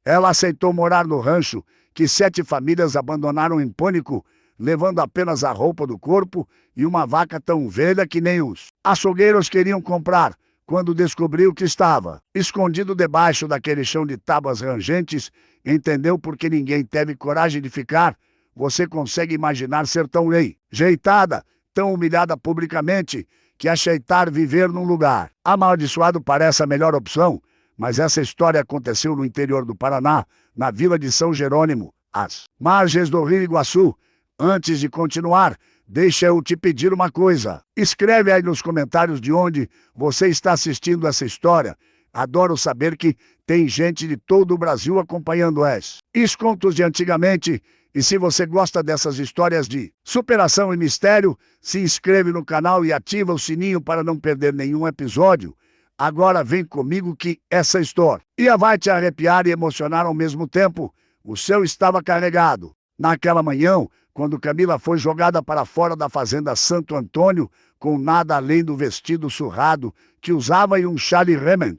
Ela aceitou morar no rancho, que 7 famílias abandonaram em pânico, levando apenas a roupa do corpo e uma vaca tão velha que nem os açougueiros queriam comprar, quando descobriu que estava escondido debaixo daquele chão de tábuas rangentes. Entendeu porque ninguém teve coragem de ficar. Você consegue imaginar ser tão rejeitada, tão humilhada publicamente, que aceitar viver num lugar amaldiçoado parece a melhor opção? Mas essa história aconteceu no interior do Paraná, na vila de São Jerônimo, às margens do Rio Iguaçu. Antes de continuar, deixa eu te pedir uma coisa. Escreve aí nos comentários de onde você está assistindo essa história. Adoro saber que tem gente de todo o Brasil acompanhando esses contos de antigamente. E se você gosta dessas histórias de superação e mistério, se inscreve no canal e ativa o sininho para não perder nenhum episódio. Agora vem comigo que essa história vai te arrepiar e emocionar ao mesmo tempo. O céu estava carregado. Naquela manhã, quando Camila foi jogada para fora da fazenda Santo Antônio, com nada além do vestido surrado que usava e um chale Remand.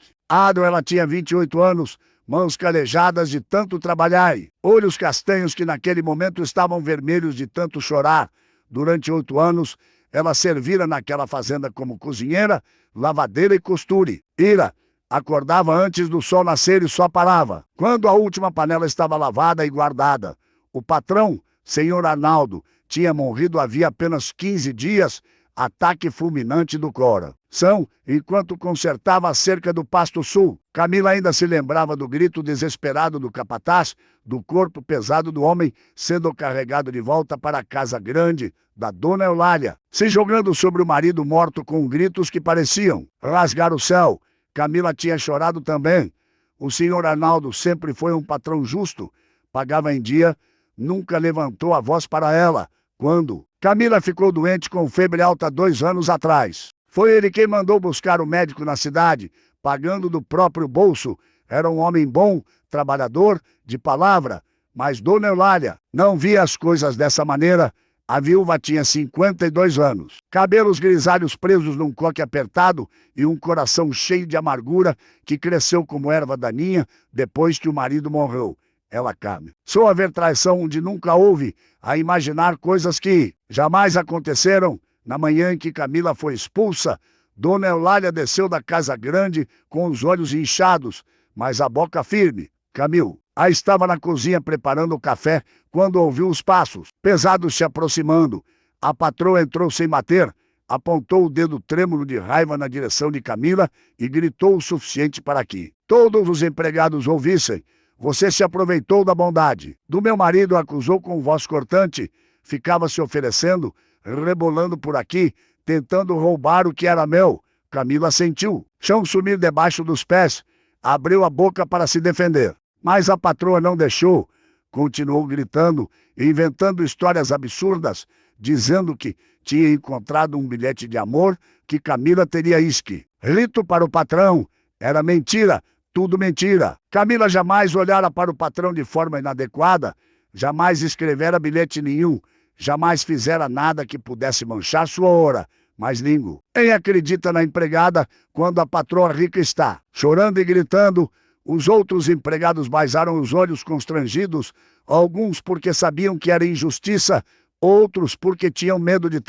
Ela tinha 28 anos, mãos calejadas de tanto trabalhar e olhos castanhos que naquele momento estavam vermelhos de tanto chorar. Durante 8 anos, ela servira naquela fazenda como cozinheira, lavadeira e costureira. Acordava antes do sol nascer e só parava quando a última panela estava lavada e guardada. O patrão, senhor Arnaldo, tinha morrido havia apenas 15 dias, ataque fulminante do coração, enquanto consertava a cerca do Pasto Sul. Camila ainda se lembrava do grito desesperado do capataz, do corpo pesado do homem sendo carregado de volta para a casa grande da dona Eulália, se jogando sobre o marido morto com gritos que pareciam rasgar o céu. Camila tinha chorado também. O senhor Arnaldo sempre foi um patrão justo, pagava em dia, nunca levantou a voz para ela. Quando Camila ficou doente com febre alta 2 anos atrás, foi ele quem mandou buscar o médico na cidade, pagando do próprio bolso. Era um homem bom, trabalhador, de palavra, mas dona Eulália não via as coisas dessa maneira. A viúva tinha 52 anos, cabelos grisalhos presos num coque apertado e um coração cheio de amargura que cresceu como erva daninha depois que o marido morreu. Ela começou a ver traição onde nunca houve, a imaginar coisas que jamais aconteceram. Na manhã em que Camila foi expulsa, dona Eulália desceu da casa grande com os olhos inchados, mas a boca firme. Camila estava na cozinha preparando o café quando ouviu os passos pesados se aproximando. A patroa entrou sem bater, apontou o dedo trêmulo de raiva na direção de Camila e gritou o suficiente para que todos os empregados ouvissem. Você se aproveitou da bondade do meu marido, acusou com voz cortante. Ficava se oferecendo, rebolando por aqui, tentando roubar o que era meu. Camila sentiu chão sumir debaixo dos pés, abriu a boca para se defender, mas a patroa não deixou. Continuou gritando e inventando histórias absurdas, dizendo que tinha encontrado um bilhete de amor, que Camila teria escrito para o patrão. Era mentira. Tudo mentira. Camila jamais olhara para o patrão de forma inadequada, jamais escrevera bilhete nenhum, jamais fizera nada que pudesse manchar sua honra. Mas ninguém acredita na empregada quando a patroa rica está chorando e gritando. Os outros empregados baizaram os olhos constrangidos, alguns porque sabiam que era injustiça, outros porque tinham medo de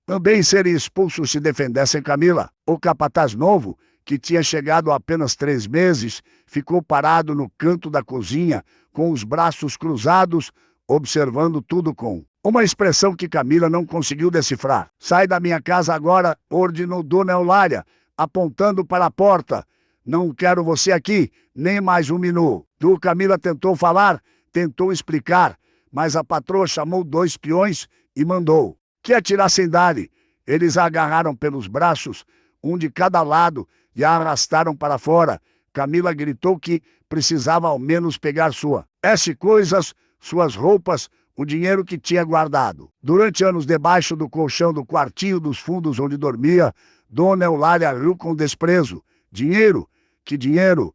também serem expulsos se defendessem Camila. O capataz novo, que tinha chegado há apenas 3 meses, ficou parado no canto da cozinha, com os braços cruzados, observando tudo com uma expressão que Camila não conseguiu decifrar. Sai da minha casa agora, ordenou dona Eulália, apontando para a porta. Não quero você aqui, nem mais um minuto. Camila tentou falar, tentou explicar, mas a patroa chamou 2 peões e mandou que atirassem dali. Eles a agarraram pelos braços, um de cada lado, e a arrastaram para fora. Camila gritou que precisava ao menos pegar suas coisas, suas roupas, o dinheiro que tinha guardado durante anos debaixo do colchão do quartinho dos fundos onde dormia. Dona Eulália riu com desprezo. Dinheiro? Que dinheiro?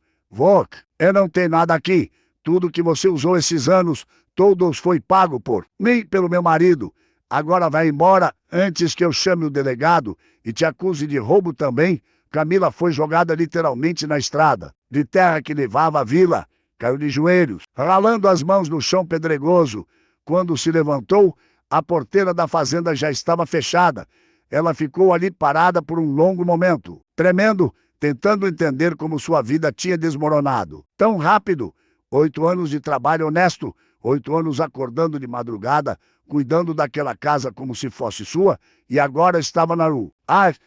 Não tem nada aqui. Tudo que você usou esses anos, todos foi pago por mim, pelo meu marido. Agora vai embora antes que eu chame o delegado e te acuse de roubo também. Camila foi jogada literalmente na estrada de terra que levava à vila. Caiu de joelhos, ralando as mãos no chão pedregoso. Quando se levantou, a porteira da fazenda já estava fechada. Ela ficou ali parada por um longo momento, tremendo, tentando entender como sua vida tinha desmoronado. Tão rápido! 8 anos de trabalho honesto, 8 anos acordando de madrugada, cuidando daquela casa como se fosse sua, e agora estava na rua.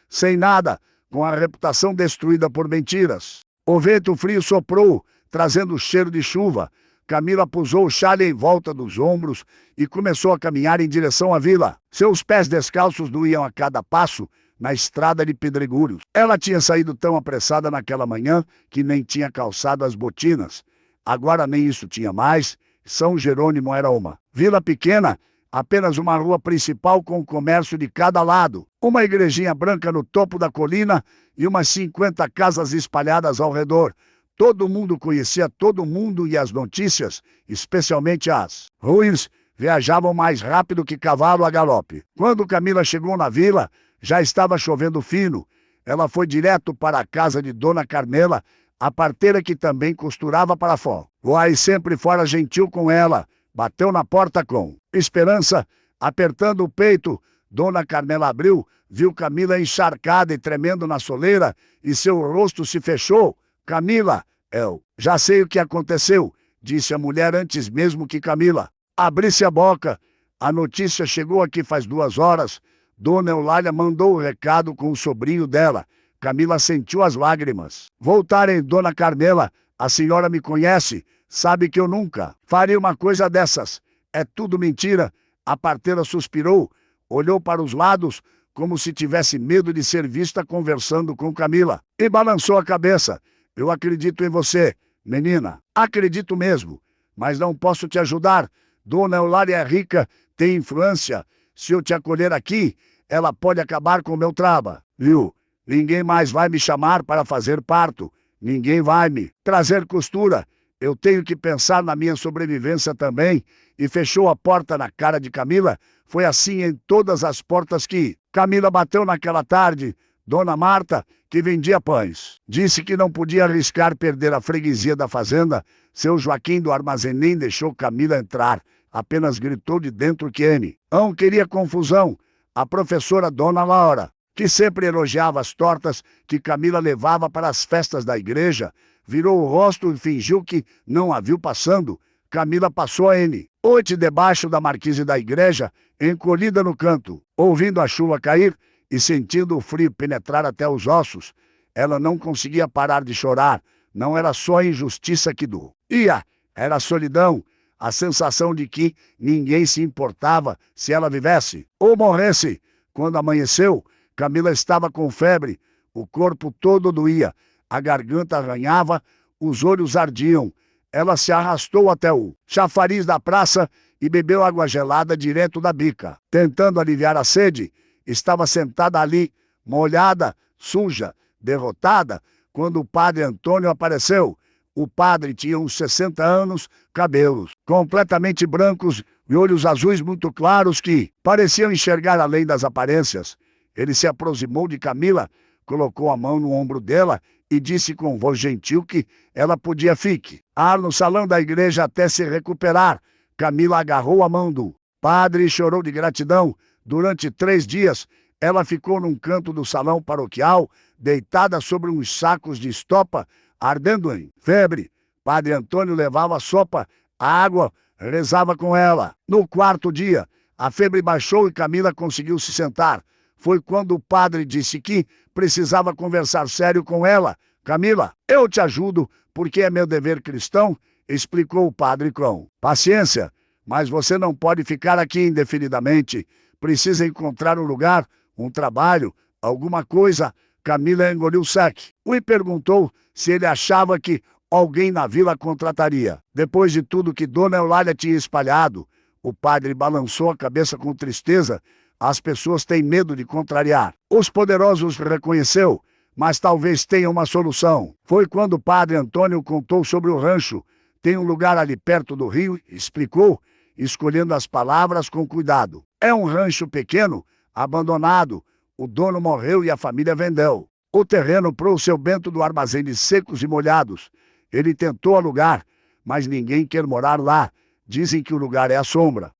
Sem nada, com a reputação destruída por mentiras. O vento frio soprou, trazendo o cheiro de chuva. Camila pusou o chale em volta dos ombros e começou a caminhar em direção à vila. Seus pés descalços doíam a cada passo na estrada de pedregulhos. Ela tinha saído tão apressada naquela manhã que nem tinha calçado as botinas. Agora nem isso tinha mais. São Jerônimo era uma vila pequena, apenas uma rua principal com comércio de cada lado. Uma igrejinha branca no topo da colina e umas 50 casas espalhadas ao redor. Todo mundo conhecia todo mundo e as notícias, especialmente as ruins, viajavam mais rápido que cavalo a galope. Quando Camila chegou na vila, já estava chovendo fino. Ela foi direto para a casa de Dona Carmela, a parteira que também costurava para fora. O ai sempre fora gentil com ela. Bateu na porta com esperança, apertando o peito. Dona Carmela abriu, viu Camila encharcada e tremendo na soleira, e seu rosto se fechou. Camila, eu já sei o que aconteceu, disse a mulher antes mesmo que Camila abrisse a boca. A notícia chegou aqui faz 2 horas. Dona Eulália mandou o recado com o sobrinho dela. Camila sentiu as lágrimas voltarem. Dona Carmela, a senhora me conhece, sabe que eu nunca faria uma coisa dessas. É tudo mentira. A parteira suspirou, olhou para os lados, como se tivesse medo de ser vista conversando com Camila, e balançou a cabeça. Eu acredito em você, menina. Acredito mesmo, mas não posso te ajudar. Dona Eulália é rica, tem influência. Se eu te acolher aqui, ela pode acabar com o meu trabalho. Viu? Ninguém mais vai me chamar para fazer parto. Ninguém vai me trazer costura. Eu tenho que pensar na minha sobrevivência também. E fechou a porta na cara de Camila. Foi assim em todas as portas que Camila bateu naquela tarde. Dona Marta, que vendia pães, disse que não podia arriscar perder a freguesia da fazenda. Seu Joaquim do armazém nem deixou Camila entrar. Apenas gritou de dentro que N. Não queria confusão. A professora Dona Laura, que sempre elogiava as tortas que Camila levava para as festas da igreja, virou o rosto e fingiu que não a viu passando. Camila passou a N. Noite debaixo da marquise da igreja, encolhida no canto, ouvindo a chuva cair e sentindo o frio penetrar até os ossos. Ela não conseguia parar de chorar. Não era só a injustiça que doía, era a solidão, a sensação de que ninguém se importava se ela vivesse ou morresse. Quando amanheceu, Camila estava com febre, o corpo todo doía, a garganta arranhava, os olhos ardiam. Ela se arrastou até o chafariz da praça e bebeu água gelada direto da bica. Tentando aliviar a sede, estava sentada ali, molhada, suja, derrotada, quando o padre Antônio apareceu. O padre tinha uns 60 anos, cabelos completamente brancos e olhos azuis muito claros que pareciam enxergar além das aparências. Ele se aproximou de Camila, colocou a mão no ombro dela e disse com voz gentil que ela podia ficar no salão da igreja até se recuperar. Camila agarrou a mão do padre e chorou de gratidão. Durante 3 dias, ela ficou num canto do salão paroquial, deitada sobre uns sacos de estopa, ardendo em febre. Padre Antônio levava a sopa, a água, rezava com ela. No 4º dia, a febre baixou e Camila conseguiu se sentar. Foi quando o padre disse que precisava conversar sério com ela. Camila, eu te ajudo, porque é meu dever cristão, explicou o padre com paciência. Mas você não pode ficar aqui indefinidamente. Precisa encontrar um lugar, um trabalho, alguma coisa. Camila engoliu o saque e perguntou se ele achava que alguém na vila a contrataria. Depois de tudo que Dona Eulália tinha espalhado, o padre balançou a cabeça com tristeza. As pessoas têm medo de contrariar. Os poderosos reconheceu, mas talvez tenha uma solução. Foi quando o padre Antônio contou sobre o rancho. Tem um lugar ali perto do rio, explicou, escolhendo as palavras com cuidado. É um rancho pequeno, abandonado. O dono morreu e a família vendeu o terreno para o seu Bento do armazém de secos e molhados. Ele tentou alugar, mas ninguém quer morar lá. Dizem que o lugar é a sombra.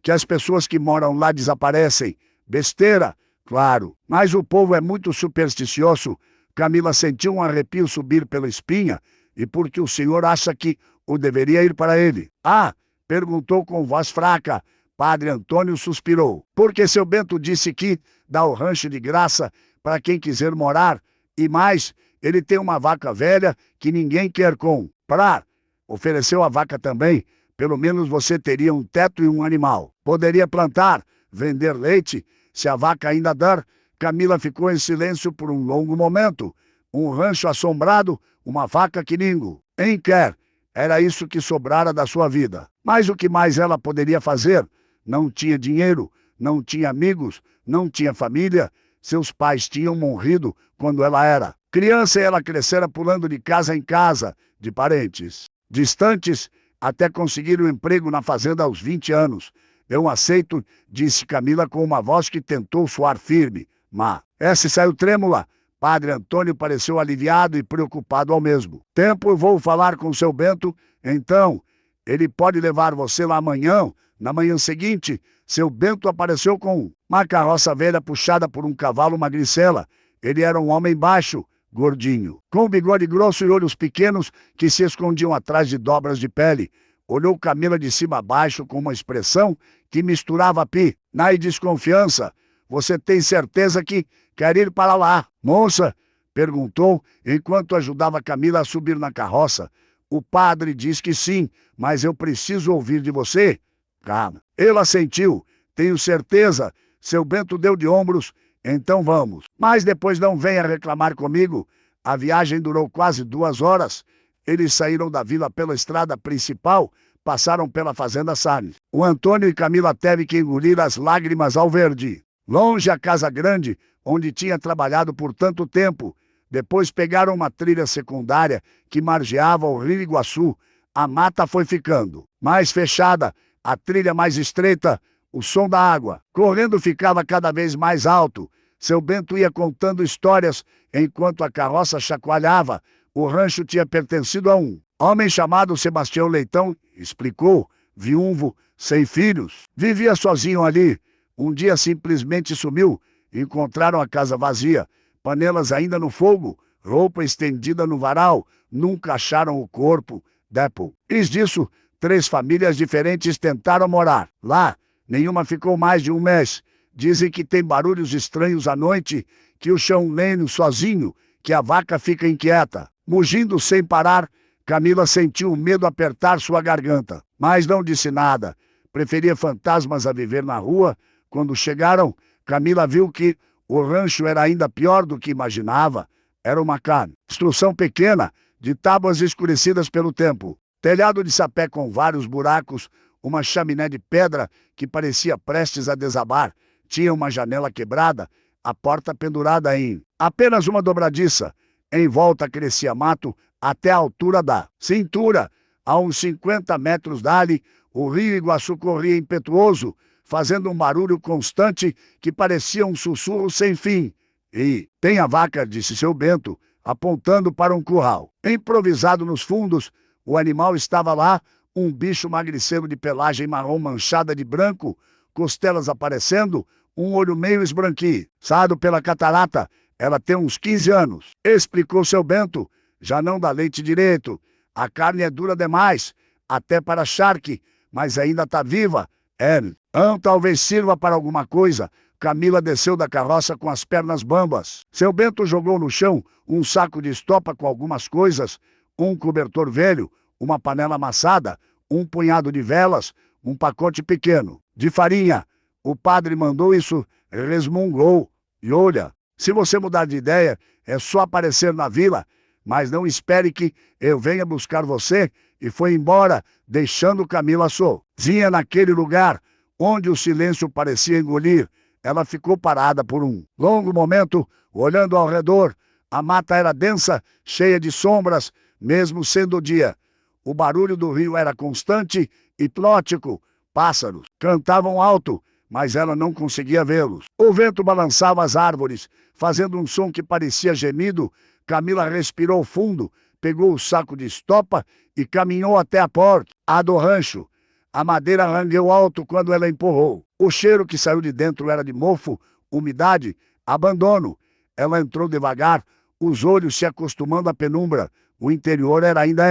Que as pessoas que moram lá desaparecem. Besteira, claro. Mas o povo é muito supersticioso. Camila sentiu um arrepio subir pela espinha. E porque o senhor acha que o deveria ir para ele? Ah, perguntou com voz fraca. Padre Antônio suspirou. Porque seu Bento disse que dá o rancho de graça para quem quiser morar. E mais, ele tem uma vaca velha que ninguém quer comprar. Ofereceu a vaca também. Pelo menos você teria um teto e um animal. Poderia plantar, vender leite. Se a vaca ainda dar. Camila ficou em silêncio por um longo momento. Um rancho assombrado, uma vaca que ninguém quer. Era isso que sobrara da sua vida. Mas o que mais ela poderia fazer? Não tinha dinheiro, não tinha amigos, não tinha família. Seus pais tinham morrido quando ela era criança e ela crescera pulando de casa em casa, de parentes distantes, até conseguir um emprego na fazenda aos 20 anos. Eu aceito, disse Camila com uma voz que tentou soar firme, mas essa saiu trêmula. Padre Antônio pareceu aliviado e preocupado ao mesmo tempo. Eu vou falar com seu Bento, então. Ele pode levar você lá amanhã. Na manhã seguinte, seu Bento apareceu com uma carroça velha puxada por um cavalo magricela. Ele era um homem baixo, gordinho, com bigode grosso e olhos pequenos que se escondiam atrás de dobras de pele. Olhou Camila de cima a baixo com uma expressão que misturava pena e desconfiança. Você tem certeza que quer ir para lá, moça? Perguntou, enquanto ajudava Camila a subir na carroça. O padre diz que sim, mas eu preciso ouvir de você. Calma. Ele assentiu. Tenho certeza. Seu Bento deu de ombros. Então vamos. Mas depois não venha reclamar comigo. A viagem durou quase 2 horas. Eles saíram da vila pela estrada principal, passaram pela fazenda Salles. O Antônio e Camila teve que engolir as lágrimas ao ver longe a casa grande, onde tinha trabalhado por tanto tempo. Depois pegaram uma trilha secundária que margeava o Rio Iguaçu. A mata foi ficando mais fechada, a trilha mais estreita. O som da água correndo ficava cada vez mais alto. Seu Bento ia contando histórias enquanto a carroça chacoalhava. O rancho tinha pertencido a um homem chamado Sebastião Leitão, explicou, viúvo, sem filhos. Vivia sozinho ali. Um dia simplesmente sumiu. Encontraram a casa vazia, panelas ainda no fogo, roupa estendida no varal. Nunca acharam o corpo. Depois disso, 3 famílias diferentes tentaram morar lá. Nenhuma ficou mais de 1 mês. Dizem que tem barulhos estranhos à noite, que o chão lene sozinho, que a vaca fica inquieta, mugindo sem parar. Camila sentiu o medo apertar sua garganta, mas não disse nada. Preferia fantasmas a viver na rua. Quando chegaram, Camila viu que o rancho era ainda pior do que imaginava. Era uma construção pequena, de tábuas escurecidas pelo tempo. Telhado de sapé com vários buracos, uma chaminé de pedra que parecia prestes a desabar. Tinha uma janela quebrada, a porta pendurada em apenas uma dobradiça. Em volta crescia mato até a altura da cintura. A uns 50 metros dali, o rio Iguaçu corria impetuoso, fazendo um barulho constante que parecia um sussurro sem fim. E tem a vaca, disse seu Bento, apontando para um curral improvisado nos fundos. O animal estava lá, um bicho magricelo de pelagem marrom manchada de branco, costelas aparecendo, um olho meio esbranquiçado pela catarata. Ela tem uns 15 anos, explicou seu Bento. Já não dá leite direito. A carne é dura demais, até para charque, mas ainda está viva. Talvez sirva para alguma coisa. Camila desceu da carroça com as pernas bambas. Seu Bento jogou no chão um saco de estopa com algumas coisas, um cobertor velho, uma panela amassada, um punhado de velas, um pacote pequeno de farinha. O padre mandou isso, resmungou. E olha, se você mudar de ideia, é só aparecer na vila, mas não espere que eu venha buscar você. E foi embora, deixando Camila sozinha naquele lugar, onde o silêncio parecia engolir. Ela ficou parada por um longo momento, olhando ao redor. A mata era densa, cheia de sombras, mesmo sendo dia. O barulho do rio era constante e hipnótico. Pássaros cantavam alto, mas ela não conseguia vê-los. O vento balançava as árvores, fazendo um som que parecia gemido. Camila respirou fundo, pegou o saco de estopa e caminhou até a porta, a do rancho. A madeira rangeu alto quando ela empurrou. O cheiro que saiu de dentro era de mofo, umidade, abandono. Ela entrou devagar, os olhos se acostumando à penumbra. O interior era ainda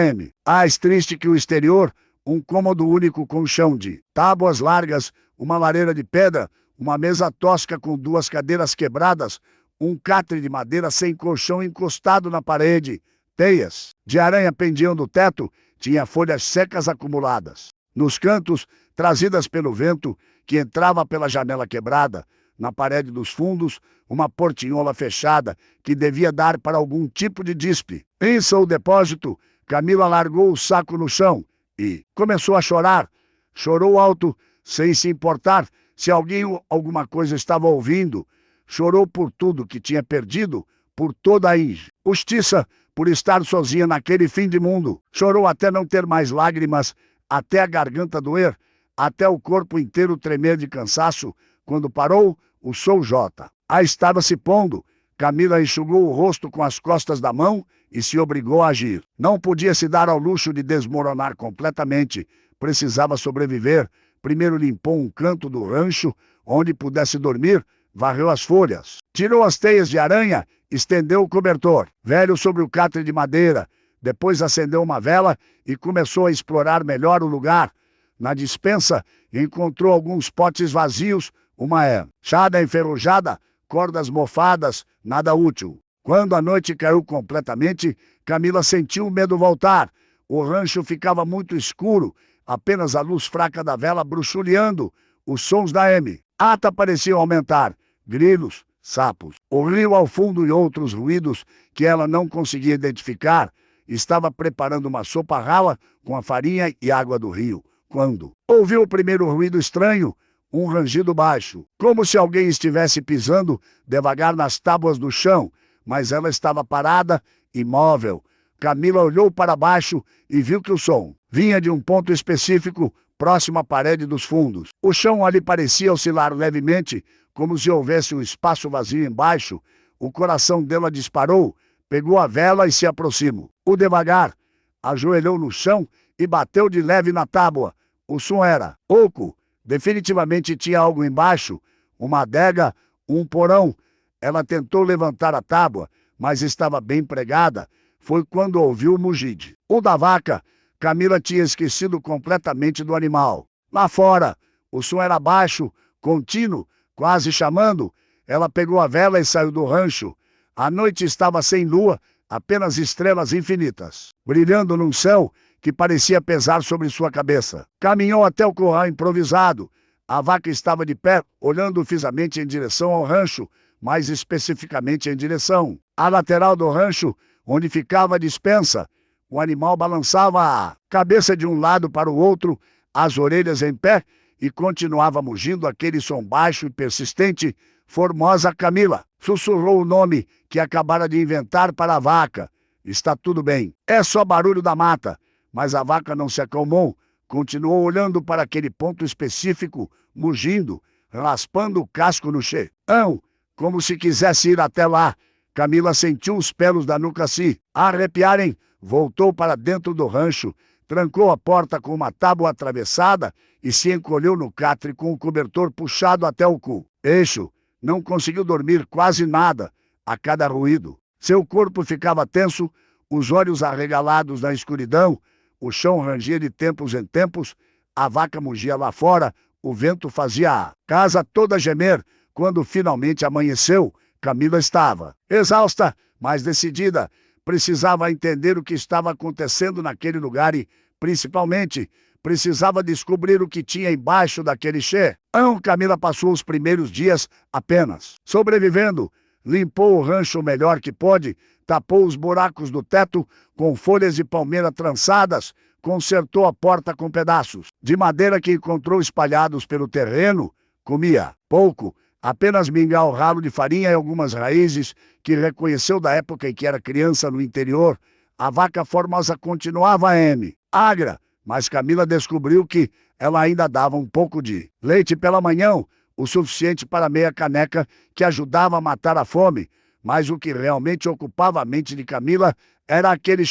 mais triste que o exterior, um cômodo único com chão de tábuas largas, uma lareira de pedra, uma mesa tosca com 2 cadeiras quebradas, um catre de madeira sem colchão encostado na parede. Teias de aranha pendiam do teto, tinha folhas secas acumuladas. Nos cantos, trazidas pelo vento, que entrava pela janela quebrada, na parede dos fundos, uma portinhola fechada, que devia dar para algum tipo de dispe. Em seu depósito, Camila largou o saco no chão e começou a chorar. Chorou alto, sem se importar se alguém ou alguma coisa estava ouvindo. Chorou por tudo que tinha perdido, por toda a injustiça, por estar sozinha naquele fim de mundo. Chorou até não ter mais lágrimas, até a garganta doer, até o corpo inteiro tremer de cansaço. Quando parou, o sol J. A estava se pondo. Camila enxugou o rosto com as costas da mão e se obrigou a agir. Não podia se dar ao luxo de desmoronar completamente. Precisava sobreviver. Primeiro limpou um canto do rancho, onde pudesse dormir, varreu as folhas, tirou as teias de aranha, estendeu o cobertor, velho sobre o catre de madeira. Depois acendeu uma vela e começou a explorar melhor o lugar. Na despensa, encontrou alguns potes vazios, uma enxada enferrujada, cordas mofadas, nada útil. Quando a noite caiu completamente, Camila sentiu o medo voltar. O rancho ficava muito escuro, apenas a luz fraca da vela bruxuleando. Os sons da ata pareciam aumentar. Grilos, sapos, o rio ao fundo e outros ruídos que ela não conseguia identificar. Estava preparando uma sopa rala com a farinha e água do rio, quando ouviu o primeiro ruído estranho, um rangido baixo, como se alguém estivesse pisando devagar nas tábuas do chão, mas ela estava parada, imóvel. Camila olhou para baixo e viu que o som vinha de um ponto específico, próximo à parede dos fundos. O chão ali parecia oscilar levemente, como se houvesse um espaço vazio embaixo. O coração dela disparou, pegou a vela e se aproximou. Devagar, ajoelhou no chão e bateu de leve na tábua. O som era oco. Definitivamente tinha algo embaixo, uma adega, um porão. Ela tentou levantar a tábua, mas estava bem pregada. Foi quando ouviu o mugido. O da vaca. Camila tinha esquecido completamente do animal. Lá fora, o som era baixo, contínuo, quase chamando. Ela pegou a vela e saiu do rancho. A noite estava sem lua, apenas estrelas infinitas, brilhando num céu que parecia pesar sobre sua cabeça. Caminhou até o curral improvisado. A vaca estava de pé, olhando fixamente em direção ao rancho, mais especificamente em direção à lateral do rancho, onde ficava a despensa. O animal balançava a cabeça de um lado para o outro, as orelhas em pé, e continuava mugindo aquele som baixo e persistente. Formosa Camila sussurrou o nome que acabara de inventar para a vaca. Está tudo bem. É só barulho da mata. Mas a vaca não se acalmou. Continuou olhando para aquele ponto específico, mugindo, raspando o casco no chão, como se quisesse ir até lá. Camila sentiu os pelos da nuca se arrepiarem. Voltou para dentro do rancho, trancou a porta com uma tábua atravessada e se encolheu no catre com o cobertor puxado até o eixo. Não conseguiu dormir quase nada a cada ruído. Seu corpo ficava tenso, os olhos arregalados na escuridão. O chão rangia de tempos em tempos, a vaca mugia lá fora, o vento fazia a casa toda gemer. Quando finalmente amanheceu, Camila estava exausta, mas decidida. Precisava entender o que estava acontecendo naquele lugar e, principalmente, precisava descobrir o que tinha embaixo daquele chão. Camila passou os primeiros dias apenas sobrevivendo. Limpou o rancho o melhor que pôde, tapou os buracos do teto com folhas de palmeira trançadas, consertou a porta com pedaços de madeira que encontrou espalhados pelo terreno. Comia pouco, apenas mingau ralo de farinha e algumas raízes que reconheceu da época em que era criança no interior. A vaca Formosa continuava agra, mas Camila descobriu que ela ainda dava um pouco de leite pela manhã, o suficiente para meia caneca, que ajudava a matar a fome. Mas o que realmente ocupava a mente de Camila era aquele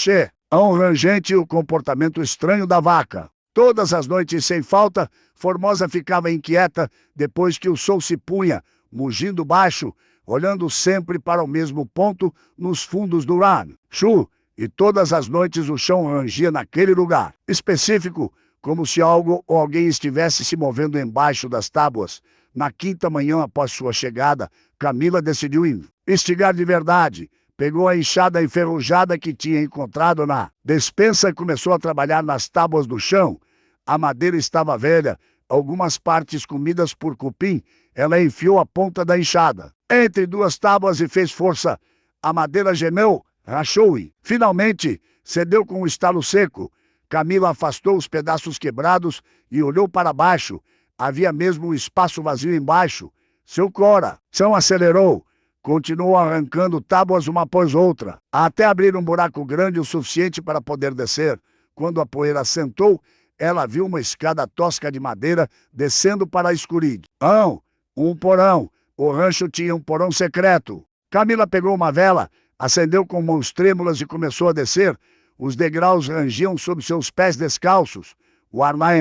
Ão rangente e o comportamento estranho da vaca. Todas as noites, sem falta, Formosa ficava inquieta depois que o sol se punha, mugindo baixo, olhando sempre para o mesmo ponto nos fundos do rancho. E todas as noites o chão rangia naquele lugar específico, como se algo ou alguém estivesse se movendo embaixo das tábuas. Na quinta manhã após sua chegada, Camila decidiu investigar de verdade. Pegou a enxada enferrujada que tinha encontrado na despensa e começou a trabalhar nas tábuas do chão. A madeira estava velha, algumas partes comidas por cupim. Ela enfiou a ponta da enxada entre duas tábuas e fez força. A madeira gemeu, rachou e, finalmente, cedeu com um estalo seco. Camila afastou os pedaços quebrados e olhou para baixo. Havia mesmo um espaço vazio embaixo. Seu coração acelerou. Continuou arrancando tábuas uma após outra, até abrir um buraco grande o suficiente para poder descer. Quando a poeira assentou, ela viu uma escada tosca de madeira descendo para a escuridão. Um porão. O rancho tinha um porão secreto. Camila pegou uma vela, acendeu com mãos trêmulas e começou a descer. Os degraus rangiam sob seus pés descalços. O ar na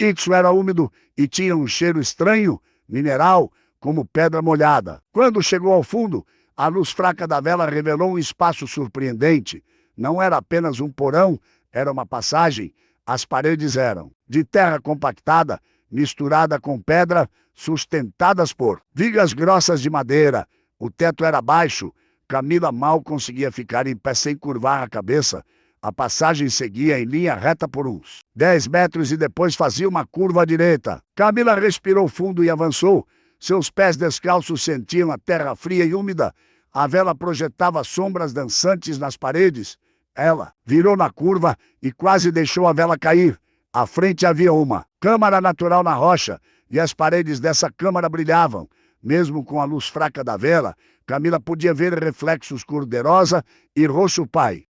Isso era úmido e tinha um cheiro estranho, mineral, como pedra molhada. Quando chegou ao fundo, a luz fraca da vela revelou um espaço surpreendente. Não era apenas um porão, era uma passagem. As paredes eram de terra compactada, misturada com pedra, sustentadas por vigas grossas de madeira. O teto era baixo. Camila mal conseguia ficar em pé sem curvar a cabeça. A passagem seguia em linha reta por uns 10 metros e depois fazia uma curva à direita. Camila respirou fundo e avançou. Seus pés descalços sentiam a terra fria e úmida. A vela projetava sombras dançantes nas paredes. Ela virou na curva e quase deixou a vela cair. À frente havia uma câmara natural na rocha, e as paredes dessa câmara brilhavam. Mesmo com a luz fraca da vela, Camila podia ver reflexos cor-de-rosa e roxo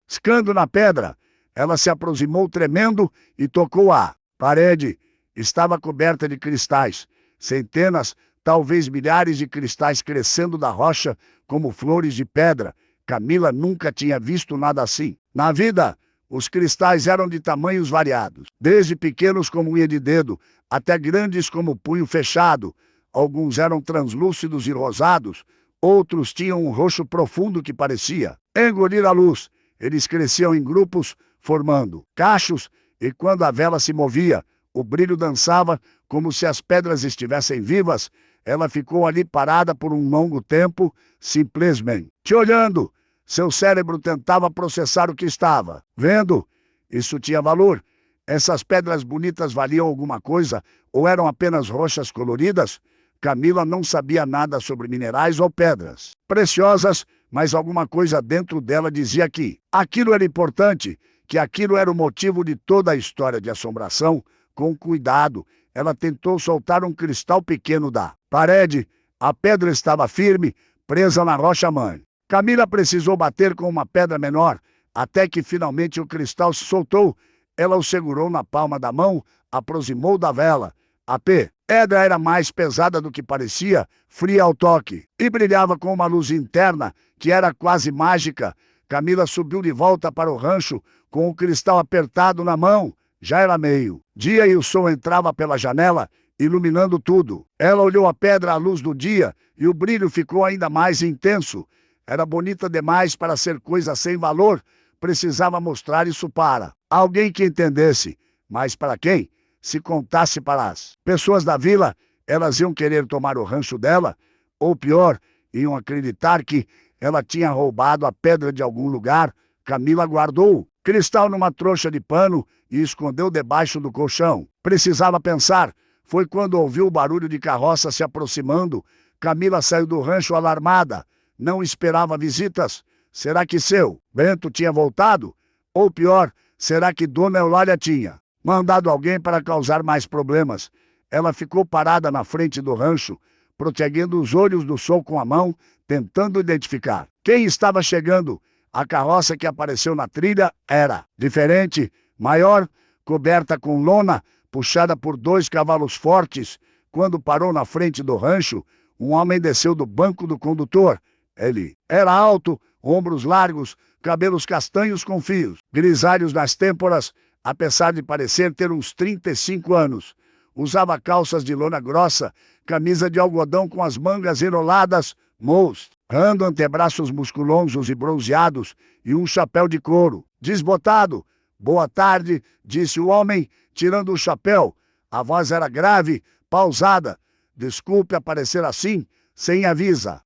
piscando na pedra. Ela se aproximou tremendo e tocou a parede. Estava coberta de cristais. Centenas, talvez milhares de cristais crescendo da rocha como flores de pedra. Camila nunca tinha visto nada assim. Na vida, os cristais eram de tamanhos variados, desde pequenos como unha de dedo, até grandes como punho fechado. Alguns eram translúcidos e rosados, outros tinham um roxo profundo que parecia engolir a luz. Eles cresciam em grupos, formando cachos, e quando a vela se movia, o brilho dançava como se as pedras estivessem vivas. Ela ficou ali parada por um longo tempo, simplesmente olhando. Seu cérebro tentava processar o que estava vendo. Isso tinha valor. Essas pedras bonitas valiam alguma coisa ou eram apenas rochas coloridas? Camila não sabia nada sobre minerais ou pedras preciosas, mas alguma coisa dentro dela dizia que aquilo era importante, que aquilo era o motivo de toda a história de assombração. Com cuidado, ela tentou soltar um cristal pequeno da parede. A pedra estava firme, presa na rocha-mãe. Camila precisou bater com uma pedra menor, até que finalmente o cristal se soltou. Ela o segurou na palma da mão, aproximou da vela. A pedra era mais pesada do que parecia, fria ao toque, e brilhava com uma luz interna que era quase mágica. Camila subiu de volta para o rancho, com o cristal apertado na mão. Já era meio-dia e o sol entrava pela janela, iluminando tudo. Ela olhou a pedra à luz do dia e o brilho ficou ainda mais intenso. Era bonita demais para ser coisa sem valor. Precisava mostrar isso para alguém que entendesse. Mas para quem? Se contasse para as pessoas da vila, elas iam querer tomar o rancho dela? Ou pior, iam acreditar que ela tinha roubado a pedra de algum lugar. Camila guardou o cristal numa trouxa de pano e escondeu debaixo do colchão. Precisava pensar. Foi quando ouviu o barulho de carroça se aproximando. Camila saiu do rancho alarmada. Não esperava visitas. Será que seu Bento tinha voltado? Ou pior, será que Dona Eulália tinha mandado alguém para causar mais problemas? Ela ficou parada na frente do rancho, protegendo os olhos do sol com a mão, tentando identificar quem estava chegando. A carroça que apareceu na trilha era diferente, maior, coberta com lona, puxada por 2 cavalos fortes. Quando parou na frente do rancho, um homem desceu do banco do condutor. Ele era alto, ombros largos, cabelos castanhos com fios, grisalhos nas têmporas, apesar de parecer ter uns 35 anos. Usava calças de lona grossa, camisa de algodão com as mangas enroladas, mostrando antebraços musculosos e bronzeados, e um chapéu de couro. Desbotado. "Boa tarde", disse o homem, tirando o chapéu. A voz era grave, pausada. "Desculpe aparecer assim, sem avisa.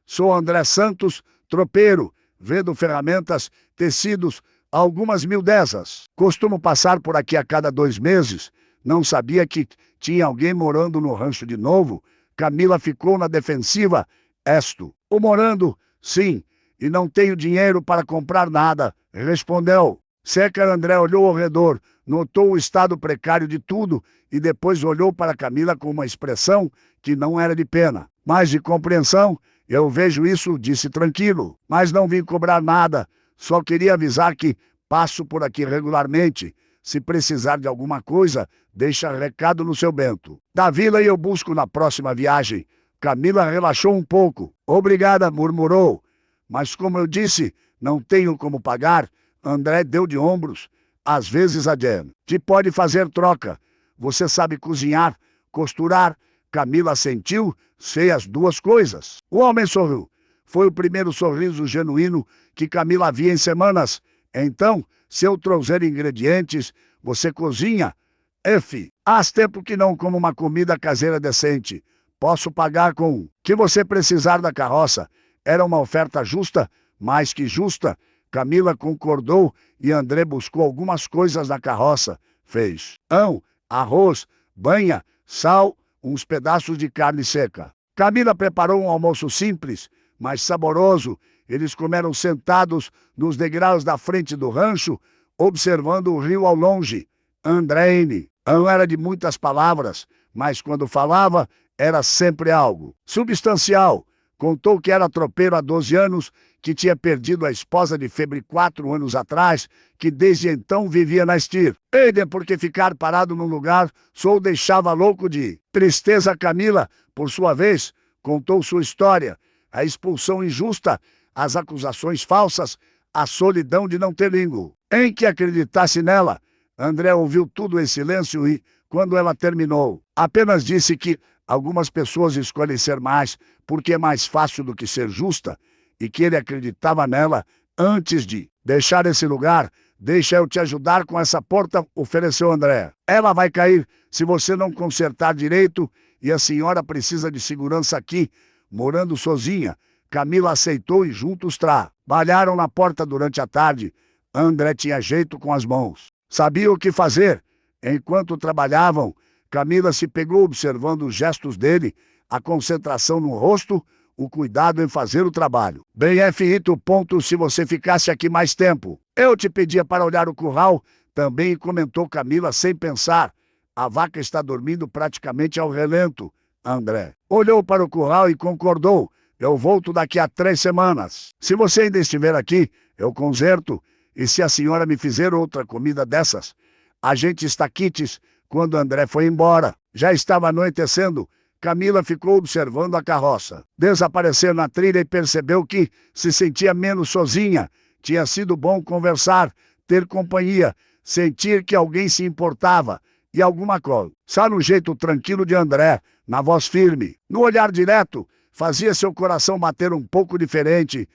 Sou André Santos, tropeiro, vendo ferramentas, tecidos, algumas mil dessas. Costumo passar por aqui a cada 2 meses. Não sabia que tinha alguém morando no rancho de novo." Camila ficou na defensiva. "O morando, sim, e não tenho dinheiro para comprar nada", respondeu. Seca André olhou ao redor, notou o estado precário de tudo e depois olhou para Camila com uma expressão que não era de pena, mas de compreensão. "Eu vejo isso", disse tranquilo, "mas não vim cobrar nada. Só queria avisar que passo por aqui regularmente. Se precisar de alguma coisa, deixa recado no seu bento da vila e eu busco na próxima viagem." Camila relaxou um pouco. "Obrigada", murmurou. "Mas como eu disse, não tenho como pagar." André deu de ombros. "Às vezes a gente pode fazer troca. Você sabe cozinhar, costurar." Camila assentiu. "Sei as 2 coisas." O homem sorriu. Foi o primeiro sorriso genuíno que Camila havia em semanas. "Então, se eu trouxer ingredientes, você cozinha?" "Há tempo que não como uma comida caseira decente. Posso pagar com o que você precisar da carroça." Era uma oferta justa, mais que justa. Camila concordou e André buscou algumas coisas na carroça. Feijão, arroz, banha, sal, uns pedaços de carne seca. Camila preparou um almoço simples, mas saboroso. Eles comeram sentados nos degraus da frente do rancho, observando o rio ao longe. André não era de muitas palavras, mas quando falava, era sempre algo substancial. Contou que era tropeiro há 12 anos, que tinha perdido a esposa de febre 4 anos atrás, que desde então vivia na estir. Porque ficar parado num lugar só o deixava louco de tristeza. Camila, por sua vez, contou sua história. A expulsão injusta, as acusações falsas, a solidão de não ter língua em que acreditasse nela. André ouviu tudo em silêncio e, quando ela terminou, apenas disse que algumas pessoas escolhem ser mais porque é mais fácil do que ser justa, e que ele acreditava nela antes de deixar esse lugar. "Deixa eu te ajudar com essa porta", ofereceu André. "Ela vai cair se você não consertar direito e a senhora precisa de segurança aqui, morando sozinha." Camila aceitou e juntos trabalharam na porta durante a tarde. André tinha jeito com as mãos. Sabia o que fazer. Enquanto trabalhavam, Camila se pegou observando os gestos dele, a concentração no rosto, o cuidado em fazer o trabalho. Se você ficasse aqui mais tempo, eu te pedia para olhar o curral, também comentou Camila sem pensar. "A vaca está dormindo praticamente ao relento." André olhou para o curral e concordou. "Eu volto daqui a 3 semanas. Se você ainda estiver aqui, eu conserto. E se a senhora me fizer outra comida dessas, a gente está quites." Quando André foi embora, já estava anoitecendo. Camila ficou observando a carroça desaparecer na trilha e percebeu que se sentia menos sozinha. Tinha sido bom conversar, ter companhia, sentir que alguém se importava. E alguma coisa, só no jeito tranquilo de André, na voz firme, no olhar direto, fazia seu coração bater um pouco diferente.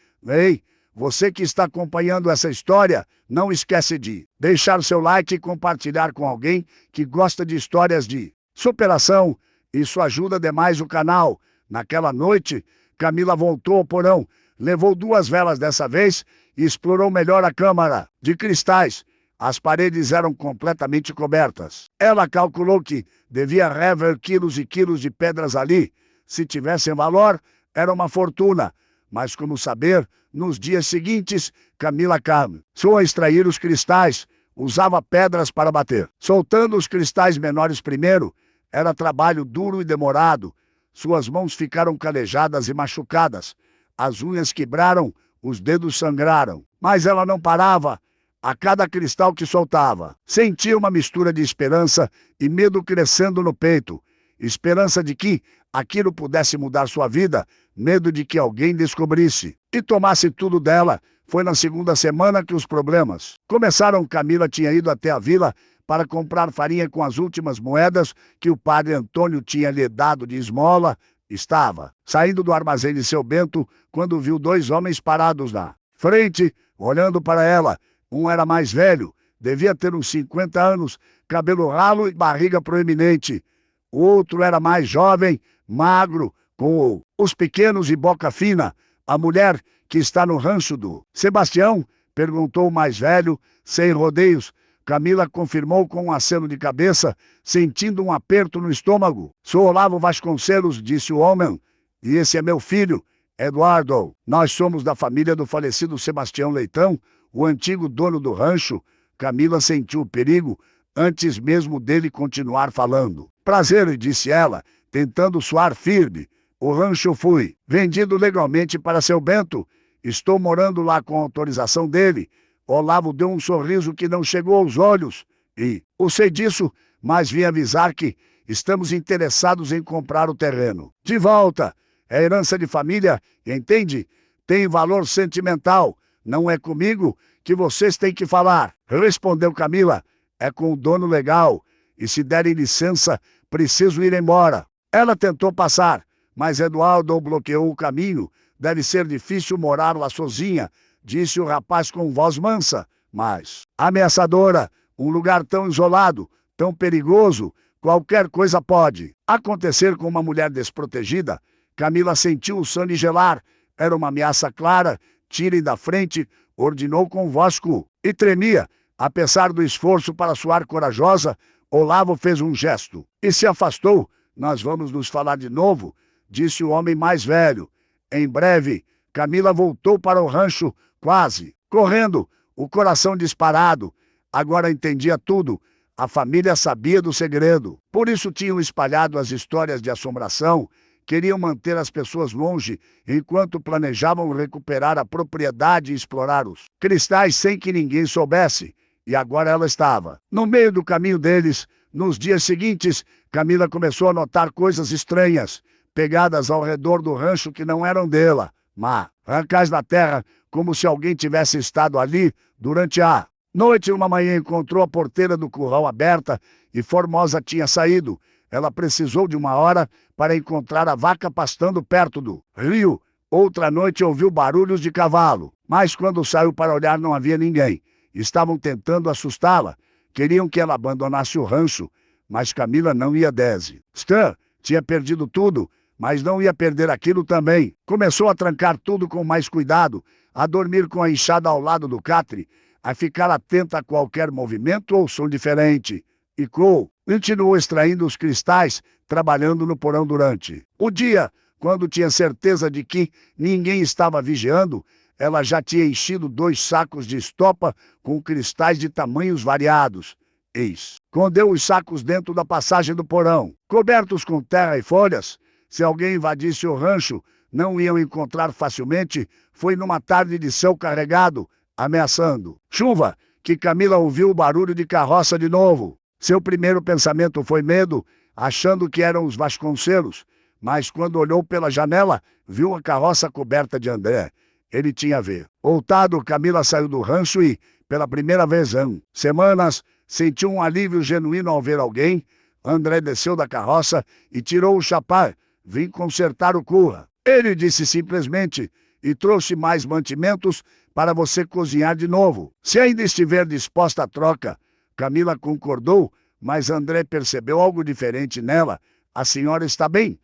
Você que está acompanhando essa história, não esquece de deixar seu like e compartilhar com alguém que gosta de histórias de superação. Isso ajuda demais o canal. Naquela noite, Camila voltou ao porão, levou 2 velas dessa vez e explorou melhor a câmara de cristais. As paredes eram completamente cobertas. Ela calculou que devia haver quilos e quilos de pedras ali. Se tivessem valor, era uma fortuna. Mas como saber? Nos dias seguintes, Camila começou a extrair os cristais. Usava pedras para bater, soltando os cristais menores primeiro. Era trabalho duro e demorado. Suas mãos ficaram calejadas e machucadas. As unhas quebraram, os dedos sangraram. Mas ela não parava. A cada cristal que soltava, sentia uma mistura de esperança e medo crescendo no peito. esperança de que aquilo pudesse mudar sua vida, medo de que alguém descobrisse e tomasse tudo dela. Foi na segunda semana que os problemas começaram. Camila tinha ido até a vila para comprar farinha com as últimas moedas que o padre Antônio tinha lhe dado de esmola. Estava saindo do armazém de seu Bento quando viu dois homens parados na frente, olhando para ela. Um era mais velho, devia ter uns 50 anos, cabelo ralo e barriga proeminente. O outro era mais jovem, magro, com os pequenos e boca fina. A mulher que está no rancho do Sebastião? Perguntou o mais velho, sem rodeios. Camila confirmou com um aceno de cabeça, sentindo um aperto no estômago. Sou Olavo Vasconcelos, disse o homem, e esse é meu filho, Eduardo. Nós somos da família do falecido Sebastião Leitão, o antigo dono do rancho. Camila sentiu o perigo antes mesmo dele continuar falando. Prazer, disse ela, tentando soar firme. O rancho foi vendido legalmente para seu Bento. Estou morando lá com a autorização dele. Olavo deu um sorriso que não chegou aos olhos. E eu sei disso, mas vim avisar que estamos interessados em comprar o terreno. De volta. É herança de família, entende? Tem valor sentimental. Não é comigo que vocês têm que falar. Respondeu Camila. É com o dono legal. E se derem licença, preciso ir embora. Ela tentou passar, mas Eduardo bloqueou o caminho. Deve ser difícil morar lá sozinha, disse o rapaz com voz mansa, mas ameaçadora. Um lugar tão isolado, tão perigoso, qualquer coisa pode acontecer com uma mulher desprotegida. Camila sentiu o sangue gelar. Era uma ameaça clara. Tirem da frente, ordenou com voz e tremia. Apesar do esforço para soar corajosa, Olavo fez um gesto e se afastou. Nós vamos nos falar de novo, disse o homem mais velho. Em breve, Camila voltou para o rancho, quase correndo, o coração disparado. Agora entendia tudo. A família sabia do segredo. Por isso tinham espalhado as histórias de assombração. Queriam manter as pessoas longe, enquanto planejavam recuperar a propriedade e explorar os cristais sem que ninguém soubesse. E agora ela estava no meio do caminho deles. Nos dias seguintes, Camila começou a notar coisas estranhas, pegadas ao redor do rancho que não eram dela, mas arrancais na terra, como se alguém tivesse estado ali durante a noite. Uma manhã encontrou a porteira do curral aberta e Formosa tinha saído. Ela precisou de uma hora para encontrar a vaca pastando perto do rio. Outra noite ouviu barulhos de cavalo, mas quando saiu para olhar não havia ninguém. Estavam tentando assustá-la. Queriam que ela abandonasse o rancho, mas Camila não ia dese. Stan tinha perdido tudo, mas não ia perder aquilo também. Começou a trancar tudo com mais cuidado, a dormir com a enxada ao lado do catre, a ficar atenta a qualquer movimento ou som diferente. E continuou extraindo os cristais, trabalhando no porão durante o dia. Quando tinha certeza de que ninguém estava vigiando, ela já tinha enchido 2 sacos de estopa com cristais de tamanhos variados. Escondeu os sacos dentro da passagem do porão, cobertos com terra e folhas. Se alguém invadisse o rancho, não iam encontrar facilmente. Foi numa tarde de céu carregado, ameaçando chuva, que Camila ouviu o barulho de carroça de novo. Seu primeiro pensamento foi medo, achando que eram os Vasconcelos, mas quando olhou pela janela, viu a carroça coberta de André. Ele tinha voltado. Camila saiu do rancho e, pela primeira vez em semanas, sentiu um alívio genuíno ao ver alguém. André desceu da carroça e tirou o chapéu. Vim consertar o curra. Ele disse simplesmente, e trouxe mais mantimentos para você cozinhar de novo. Se ainda estiver disposta à troca. Camila concordou, mas André percebeu algo diferente nela. A senhora está bem?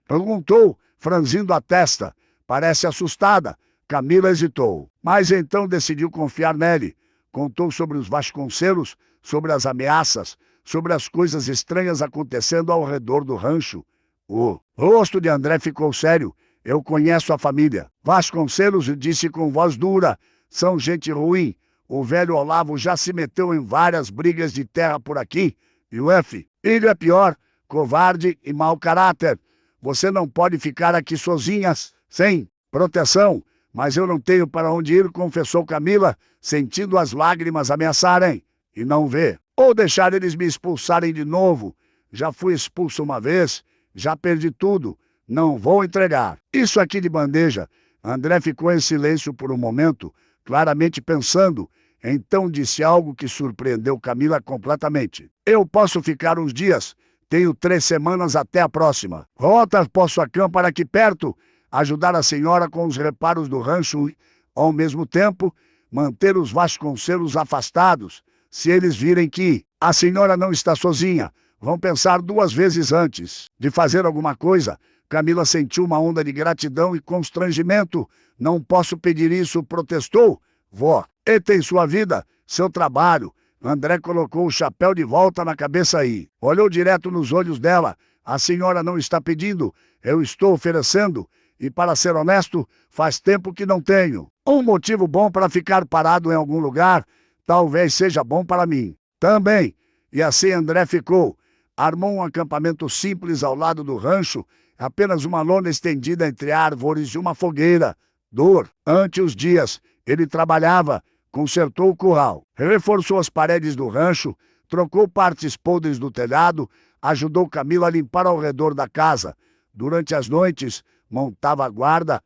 Perguntou, franzindo a testa. Parece assustada. Camila hesitou, mas então decidiu confiar nele. Contou sobre os Vasconcelos, sobre as ameaças, sobre as coisas estranhas acontecendo ao redor do rancho. O rosto de André ficou sério. Eu conheço a família Vasconcelos, disse com voz dura. São gente ruim. O velho Olavo já se meteu em várias brigas de terra por aqui. E o filho é pior, covarde e mau caráter. Você não pode ficar aqui sozinha, sem proteção. Mas eu não tenho para onde ir, confessou Camila, sentindo as lágrimas ameaçarem. E não ver ou deixar eles me expulsarem de novo. Já fui expulso uma vez, já perdi tudo, não vou entregar. Isso aqui de bandeja. André ficou em silêncio por um momento, claramente pensando. Então disse algo que surpreendeu Camila completamente. Eu posso ficar uns dias. Tenho 3 semanas até a próxima. Volta, posso acampar aqui perto, ajudar a senhora com os reparos do rancho e, ao mesmo tempo, manter os Vasconcelos afastados. Se eles virem que a senhora não está sozinha, vão pensar 2 vezes antes de fazer alguma coisa. Camila sentiu uma onda de gratidão e constrangimento. Não posso pedir isso, protestou. Vó, ele tem sua vida, seu trabalho. André colocou o chapéu de volta na cabeça e olhou direto nos olhos dela. A senhora não está pedindo, eu estou oferecendo. E para ser honesto, faz tempo que não tenho. Um motivo bom para ficar parado em algum lugar, talvez seja bom para mim também. E assim André ficou. Armou um acampamento simples ao lado do rancho, apenas uma lona estendida entre árvores e uma fogueira. Durante os dias, ele trabalhava, consertou o curral, reforçou as paredes do rancho, trocou partes podres do telhado, ajudou Camila a limpar ao redor da casa. Durante as noites, montava a guarda,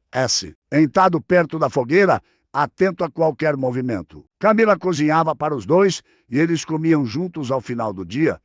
sentado perto da fogueira, atento a qualquer movimento. Camila cozinhava para os dois e eles comiam juntos ao final do dia.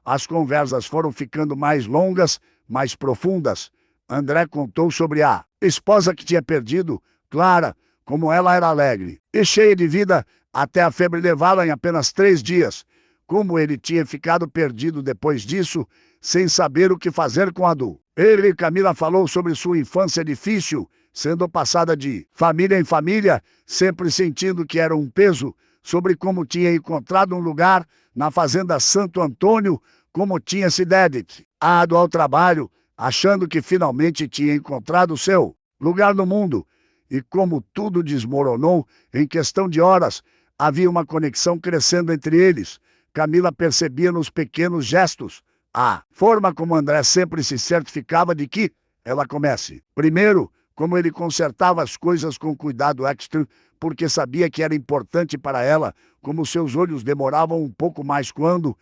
As conversas foram ficando mais longas, mais profundas. André contou sobre a esposa que tinha perdido, Clara, como ela era alegre e cheia de vida, até a febre levá-la em apenas 3 dias. Como ele tinha ficado perdido depois disso, sem saber o que fazer com a dor. Ele e Camila falou sobre sua infância difícil, sendo passada de família em família, sempre sentindo que era um peso, sobre como tinha encontrado um lugar na fazenda Santo Antônio, como tinha se dedicado ao trabalho, achando que finalmente tinha encontrado seu lugar no mundo. E como tudo desmoronou em questão de horas, havia uma conexão crescendo entre eles. Camila percebia nos pequenos gestos a forma como André sempre se certificava de que ela comece. Primeiro, como ele consertava as coisas com cuidado extra, porque sabia que era importante para ela, como seus olhos demoravam um pouco mais quando,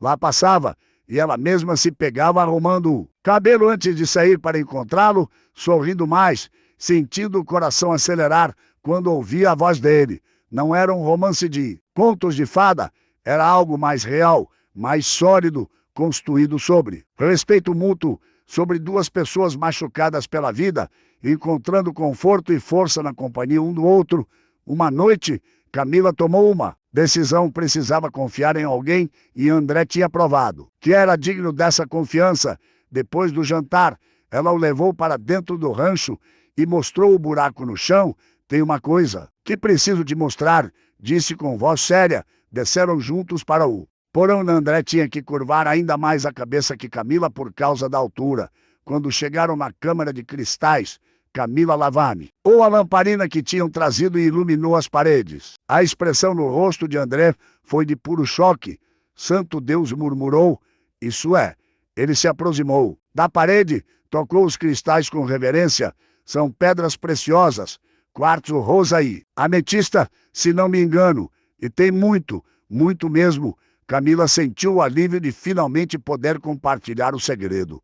lá passava, e ela mesma se pegava arrumando o cabelo antes de sair para encontrá-lo, sorrindo mais, sentindo o coração acelerar quando ouvia a voz dele. Não era um romance de contos de fada, era algo mais real, mais sólido, construído sobre respeito mútuo, sobre 2 pessoas machucadas pela vida, encontrando conforto e força na companhia um do outro. Uma noite, Camila tomou uma decisão, precisava confiar em alguém e André tinha provado que era digno dessa confiança. Depois do jantar, ela o levou para dentro do rancho e mostrou o buraco no chão. Tem uma coisa que preciso te mostrar, disse com voz séria. Desceram juntos para o porão. André tinha que curvar ainda mais a cabeça que Camila por causa da altura. Quando chegaram na câmara de cristais, Camila lavame ou a lamparina que tinham trazido e iluminou as paredes. A expressão no rosto de André foi de puro choque. Santo Deus, murmurou. Isso é. Ele se aproximou da parede, tocou os cristais com reverência. São pedras preciosas, quartzo rosa e ametista, se não me engano. E tem muito, muito mesmo. Camila sentiu o alívio de finalmente poder compartilhar o segredo.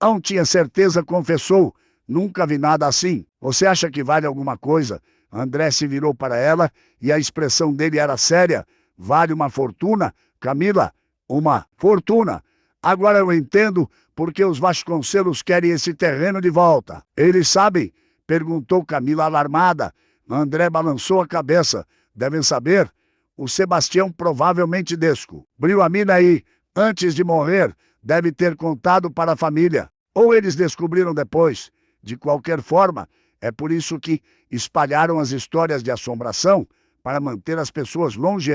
Não tinha certeza, confessou. Nunca vi nada assim. Você acha que vale alguma coisa? André se virou para ela e a expressão dele era séria. Vale uma fortuna? Camila, uma fortuna. Agora eu entendo porque os Vasconcelos querem esse terreno de volta. Eles sabem? Perguntou Camila alarmada. André balançou a cabeça. Devem saber. O Sebastião provavelmente descobriu a mina aí, antes de morrer, deve ter contado para a família. Ou eles descobriram depois. De qualquer forma, é por isso que espalharam as histórias de assombração para manter as pessoas longe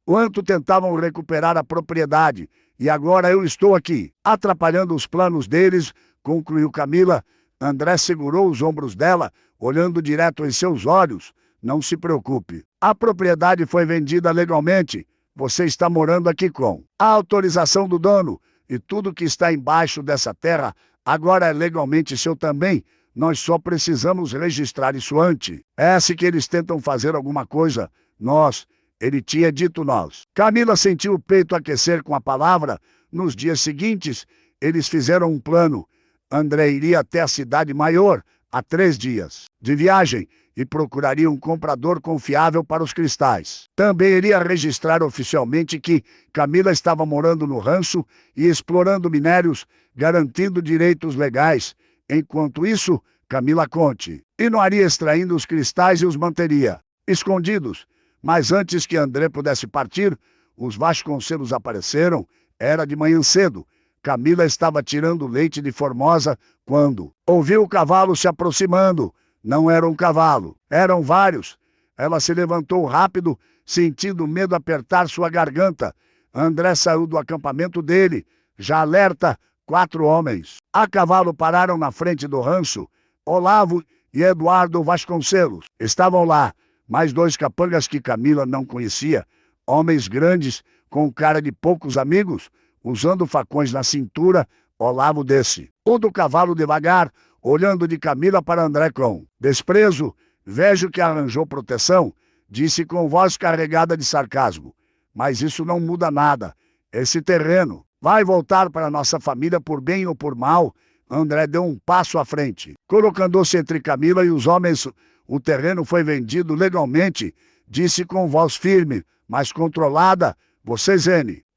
enquanto tentavam recuperar a propriedade. E agora eu estou aqui, atrapalhando os planos deles, concluiu Camila. André segurou os ombros dela, olhando direto em seus olhos. Não se preocupe. A propriedade foi vendida legalmente. Você está morando aqui com a autorização do dono. E tudo que está embaixo dessa terra agora é legalmente seu também. Nós só precisamos registrar isso antes. É se que eles tentam fazer alguma coisa. Nós, ele tinha dito nós. Camila sentiu o peito aquecer com a palavra. Nos dias seguintes, eles fizeram um plano. André iria até a cidade maior, há 3 dias de viagem, e procuraria um comprador confiável para os cristais. Também iria registrar oficialmente que Camila estava morando no rancho e explorando minérios, garantindo direitos legais. Enquanto isso, Camila continuaria extraindo os cristais e os manteria escondidos. Mas antes que André pudesse partir, os Vasconcelos apareceram. Era de manhã cedo. Camila estava tirando leite de Formosa quando ouviu o cavalo se aproximando. Não era um cavalo, eram vários. Ela se levantou rápido, sentindo medo apertar sua garganta. André saiu do acampamento dele, já alerta, 4 homens. A cavalo pararam na frente do rancho. Olavo e Eduardo Vasconcelos estavam lá, mais 2 capangas que Camila não conhecia, homens grandes, com cara de poucos amigos, usando facões na cintura. Olavo desce o do cavalo devagar, olhando de Camila para André com desprezo. Vejo que arranjou proteção, disse com voz carregada de sarcasmo. Mas isso não muda nada. Esse terreno vai voltar para nossa família por bem ou por mal. André deu um passo à frente, colocando-se entre Camila e os homens. O terreno foi vendido legalmente, disse com voz firme, mas controlada. Vocês,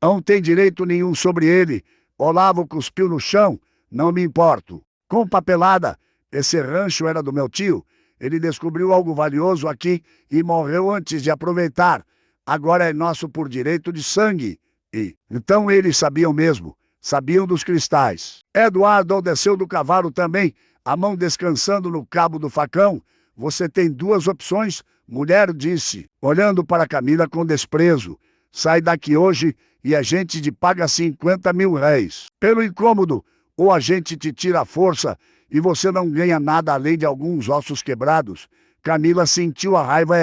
não têm direito nenhum sobre ele. Olavo cuspiu no chão. Não me importo. Com papelada, esse rancho era do meu tio. Ele descobriu algo valioso aqui e morreu antes de aproveitar. Agora é nosso por direito de sangue. E então eles sabiam mesmo. Sabiam dos cristais. Eduardo desceu do cavalo também, a mão descansando no cabo do facão. Você tem 2 opções, mulher disse, olhando para Camila com desprezo. Sai daqui hoje e a gente te paga 50 mil réis. Pelo incômodo, ou a gente te tira a força e você não ganha nada além de alguns ossos quebrados. Camila sentiu a raiva.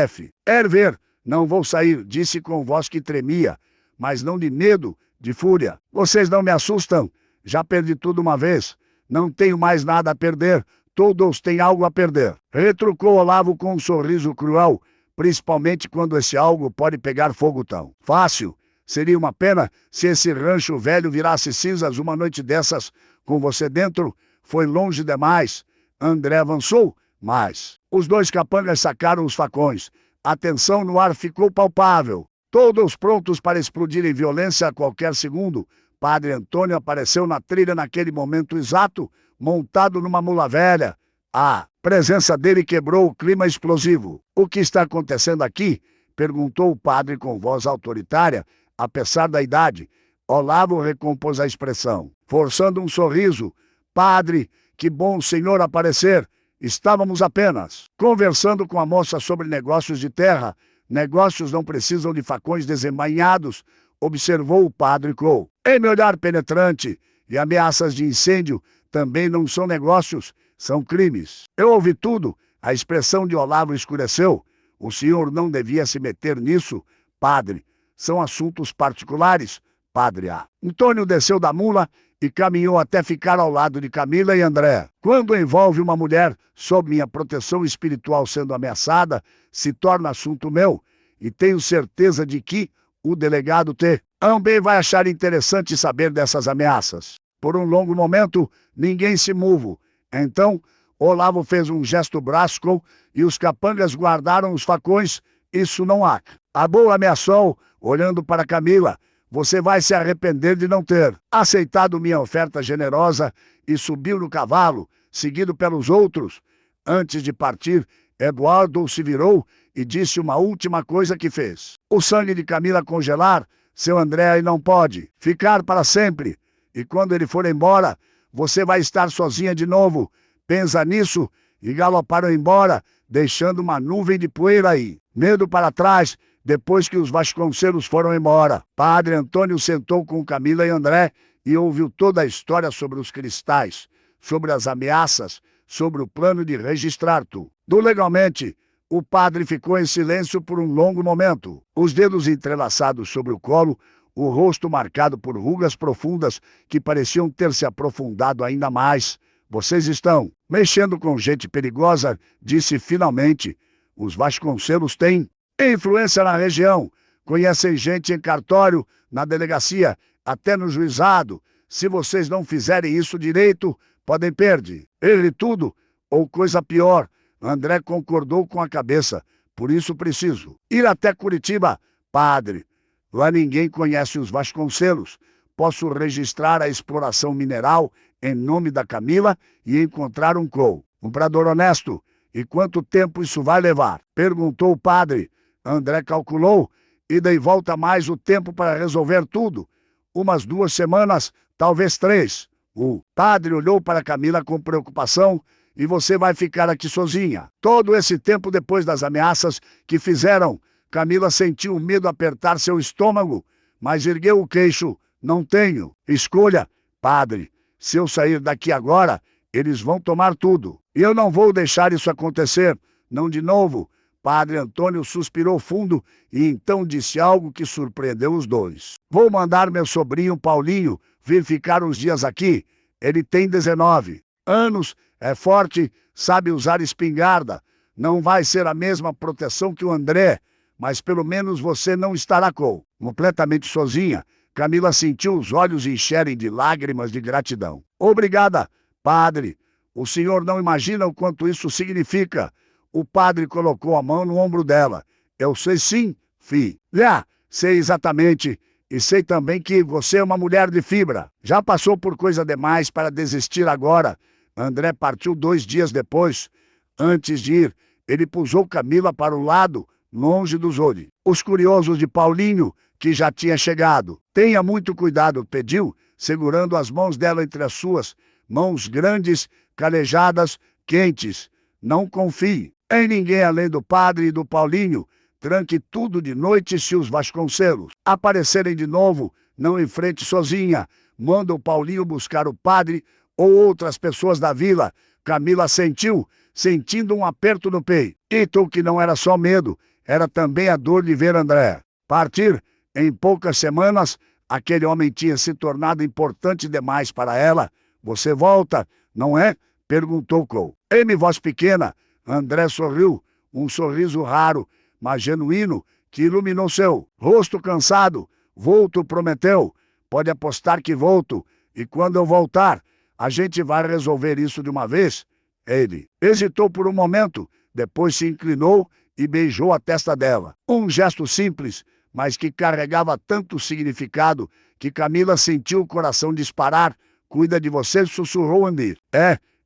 Ver, não vou sair, disse com voz que tremia, mas não de medo, de fúria. Vocês não me assustam. Já perdi tudo uma vez. Não tenho mais nada a perder. Todos têm algo a perder. Retrucou Olavo com um sorriso cruel, principalmente quando esse algo pode pegar fogo tão fácil. Seria uma pena se esse rancho velho virasse cinzas uma noite dessas, com você dentro. Foi longe demais. André avançou, mas os 2 capangas sacaram os facões. A tensão no ar ficou palpável. Todos prontos para explodir em violência a qualquer segundo. Padre Antônio apareceu na trilha naquele momento exato, montado numa mula velha. A presença dele quebrou o clima explosivo. O que está acontecendo aqui? Perguntou o padre com voz autoritária, apesar da idade. Olavo recompôs a expressão, forçando um sorriso. Padre, que bom o senhor aparecer. Estávamos apenas conversando com a moça sobre negócios de terra. Negócios não precisam de facões desembainhados, observou o padre com olhar penetrante. E ameaças de incêndio também não são negócios, são crimes. Eu ouvi tudo. A expressão de Olavo escureceu. O senhor não devia se meter nisso, padre. São assuntos particulares, padre. Antônio desceu da mula e caminhou até ficar ao lado de Camila e André. Quando envolve uma mulher sob minha proteção espiritual sendo ameaçada, se torna assunto meu. E tenho certeza de que o delegado também vai achar interessante saber dessas ameaças. Por um longo momento, ninguém se moveu. Então, Olavo fez um gesto brusco e os capangas guardaram os facões. Isso não há. A boa ameaçou, olhando para Camila. Você vai se arrepender de não ter aceitado minha oferta generosa, e subiu no cavalo, seguido pelos outros. Antes de partir, Eduardo se virou e disse uma última coisa que fez o sangue de Camila congelar. Seu André aí não pode ficar para sempre. E quando ele for embora, você vai estar sozinha de novo. Pensa nisso. E galoparam embora, deixando uma nuvem de poeira aí. Medo para trás, depois que os Vasconcelos foram embora. Padre Antônio sentou com Camila e André e ouviu toda a história sobre os cristais, sobre as ameaças, sobre o plano de registrar tudo legalmente. O padre ficou em silêncio por um longo momento, os dedos entrelaçados sobre o colo, o rosto marcado por rugas profundas que pareciam ter se aprofundado ainda mais. Vocês estão mexendo com gente perigosa, disse finalmente. Os Vasconcelos têm influência na região. Conhecem gente em cartório, na delegacia, até no juizado. Se vocês não fizerem isso direito, podem perder ele tudo, ou coisa pior. André concordou com a cabeça. Por isso preciso ir até Curitiba, padre. Lá ninguém conhece os Vasconcelos. Posso registrar a exploração mineral em nome da Camila e encontrar um comprador honesto. E quanto tempo isso vai levar? Perguntou o padre. André calculou e dei volta mais o tempo para resolver tudo. Umas 2 semanas, talvez 3. O padre olhou para Camila com preocupação. E você vai ficar aqui sozinha. Todo esse tempo depois das ameaças que fizeram, Camila sentiu o medo apertar seu estômago, mas ergueu o queixo. Não tenho escolha, padre. Se eu sair daqui agora, eles vão tomar tudo. E eu não vou deixar isso acontecer. Não de novo. Padre Antônio suspirou fundo e então disse algo que surpreendeu os dois. Vou mandar meu sobrinho Paulinho vir ficar uns dias aqui. Ele tem 19 anos, é forte, sabe usar espingarda. Não vai ser a mesma proteção que o André, mas pelo menos você não estará completamente sozinha. Camila sentiu os olhos encherem de lágrimas de gratidão. Obrigada, padre. O senhor não imagina o quanto isso significa. O padre colocou a mão no ombro dela. Eu sei sim, filha. Sei exatamente. E sei também que você é uma mulher de fibra. Já passou por coisa demais para desistir agora. André partiu 2 dias depois. Antes de ir, ele pusou Camila para o lado, longe dos olhos. Os curiosos de Paulinho, que já tinha chegado. Tenha muito cuidado, pediu, segurando as mãos dela entre as suas, mãos grandes, calejadas, quentes. Não confie em ninguém além do padre e do Paulinho. Tranque tudo de noite se os Vasconcelos aparecerem de novo. Não enfrente sozinha. Manda o Paulinho buscar o padre ou outras pessoas da vila. Camila sentindo um aperto no peito. Então que não era só medo, era também a dor de ver André partir. Em poucas semanas, aquele homem tinha se tornado importante demais para ela. Você volta, não é? Perguntou com voz pequena. André sorriu, um sorriso raro, mas genuíno, que iluminou seu rosto cansado. Volto, prometeu. Pode apostar que volto. E quando eu voltar, a gente vai resolver isso de uma vez. Ele hesitou por um momento, depois se inclinou e beijou a testa dela. Um gesto simples, mas que carregava tanto significado que Camila sentiu o coração disparar. Cuida de você, sussurrou Andir.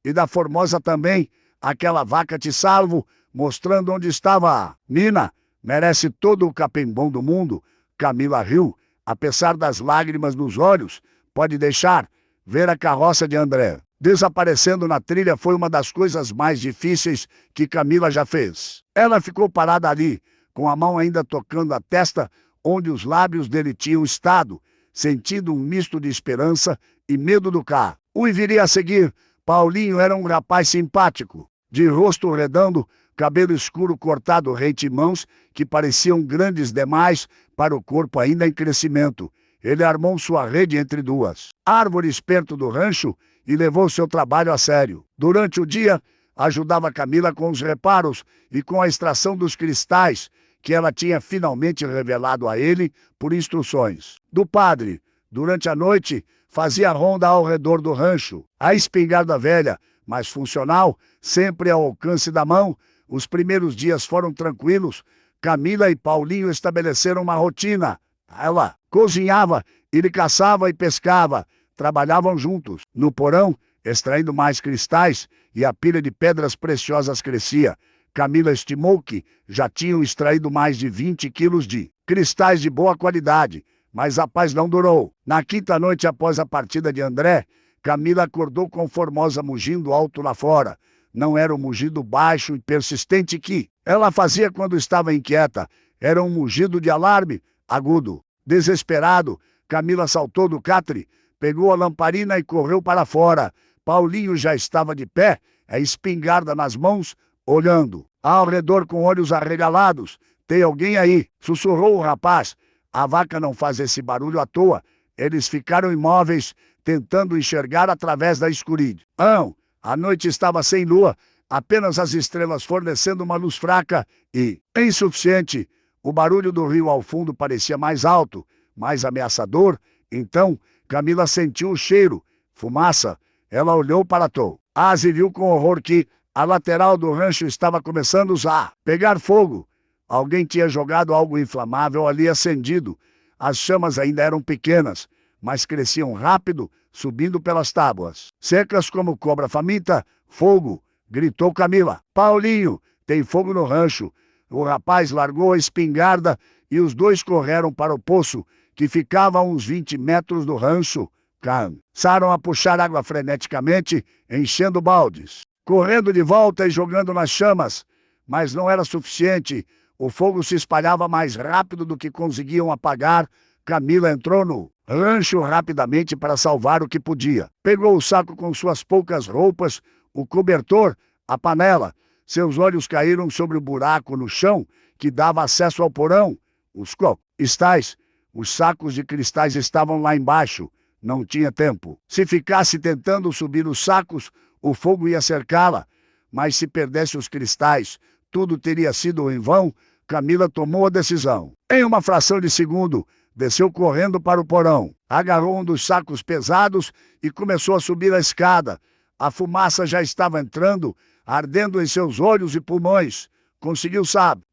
E da Formosa também. Aquela vaca te salvo, mostrando onde estava a Nina. Merece todo o capim bom do mundo. Camila riu, apesar das lágrimas nos olhos. Pode deixar. Ver a carroça de André desaparecendo na trilha foi uma das coisas mais difíceis que Camila já fez. Ela ficou parada ali, com a mão ainda tocando a testa onde os lábios dele tinham estado, sentindo um misto de esperança e medo do carro. O viria a seguir. Paulinho era um rapaz simpático, de rosto redondo, cabelo escuro cortado rente mãos que pareciam grandes demais para o corpo ainda em crescimento. Ele armou sua rede entre 2 árvores perto do rancho e levou seu trabalho a sério. Durante o dia, ajudava Camila com os reparos e com a extração dos cristais que ela tinha finalmente revelado a ele por instruções do padre. Durante a noite, fazia ronda ao redor do rancho. A espingarda velha, mas funcional, sempre ao alcance da mão. Os primeiros dias foram tranquilos. Camila e Paulinho estabeleceram uma rotina. Ela cozinhava, ele caçava e pescava. Trabalhavam juntos. No porão, extraindo mais cristais, e a pilha de pedras preciosas crescia. Camila estimou que já tinham extraído mais de 20 quilos de cristais de boa qualidade, mas a paz não durou. Na quinta noite após a partida de André, Camila acordou com Formosa mugindo alto lá fora. Não era um mugido baixo e persistente que ela fazia quando estava inquieta. Era um mugido de alarme, agudo. Desesperado, Camila saltou do catre, pegou a lamparina e correu para fora. Paulinho já estava de pé, a espingarda nas mãos, olhando ao redor com olhos arregalados. Tem alguém aí? Sussurrou o rapaz. A vaca não faz esse barulho à toa. Eles ficaram imóveis, tentando enxergar através da escuridão. A noite estava sem lua, apenas as estrelas fornecendo uma luz fraca e insuficiente. O barulho do rio ao fundo parecia mais alto, mais ameaçador. Então, Camila sentiu o cheiro, fumaça. Ela olhou para Tom. E viu com horror que a lateral do rancho estava começando a pegar fogo. Alguém tinha jogado algo inflamável ali acendido. As chamas ainda eram pequenas, mas cresciam rápido, subindo pelas tábuas. Secas como cobra faminta, fogo, gritou Camila. Paulinho, tem fogo no rancho. O rapaz largou a espingarda e os dois correram para o poço, que ficava a uns 20 metros do rancho. Começaram a puxar água freneticamente, enchendo baldes, correndo de volta e jogando nas chamas. Mas não era suficiente. O fogo se espalhava mais rápido do que conseguiam apagar. Camila entrou no rancho rapidamente para salvar o que podia. Pegou o saco com suas poucas roupas, o cobertor, a panela. Seus olhos caíram sobre o buraco no chão que dava acesso ao porão. Os cristais, os sacos de cristais estavam lá embaixo. Não tinha tempo. Se ficasse tentando subir os sacos, o fogo ia cercá-la. Mas se perdesse os cristais, tudo teria sido em vão. Camila tomou a decisão. Em uma fração de segundo, desceu correndo para o porão. Agarrou um dos sacos pesados e começou a subir a escada. A fumaça já estava entrando, ardendo em seus olhos e pulmões. Conseguiu,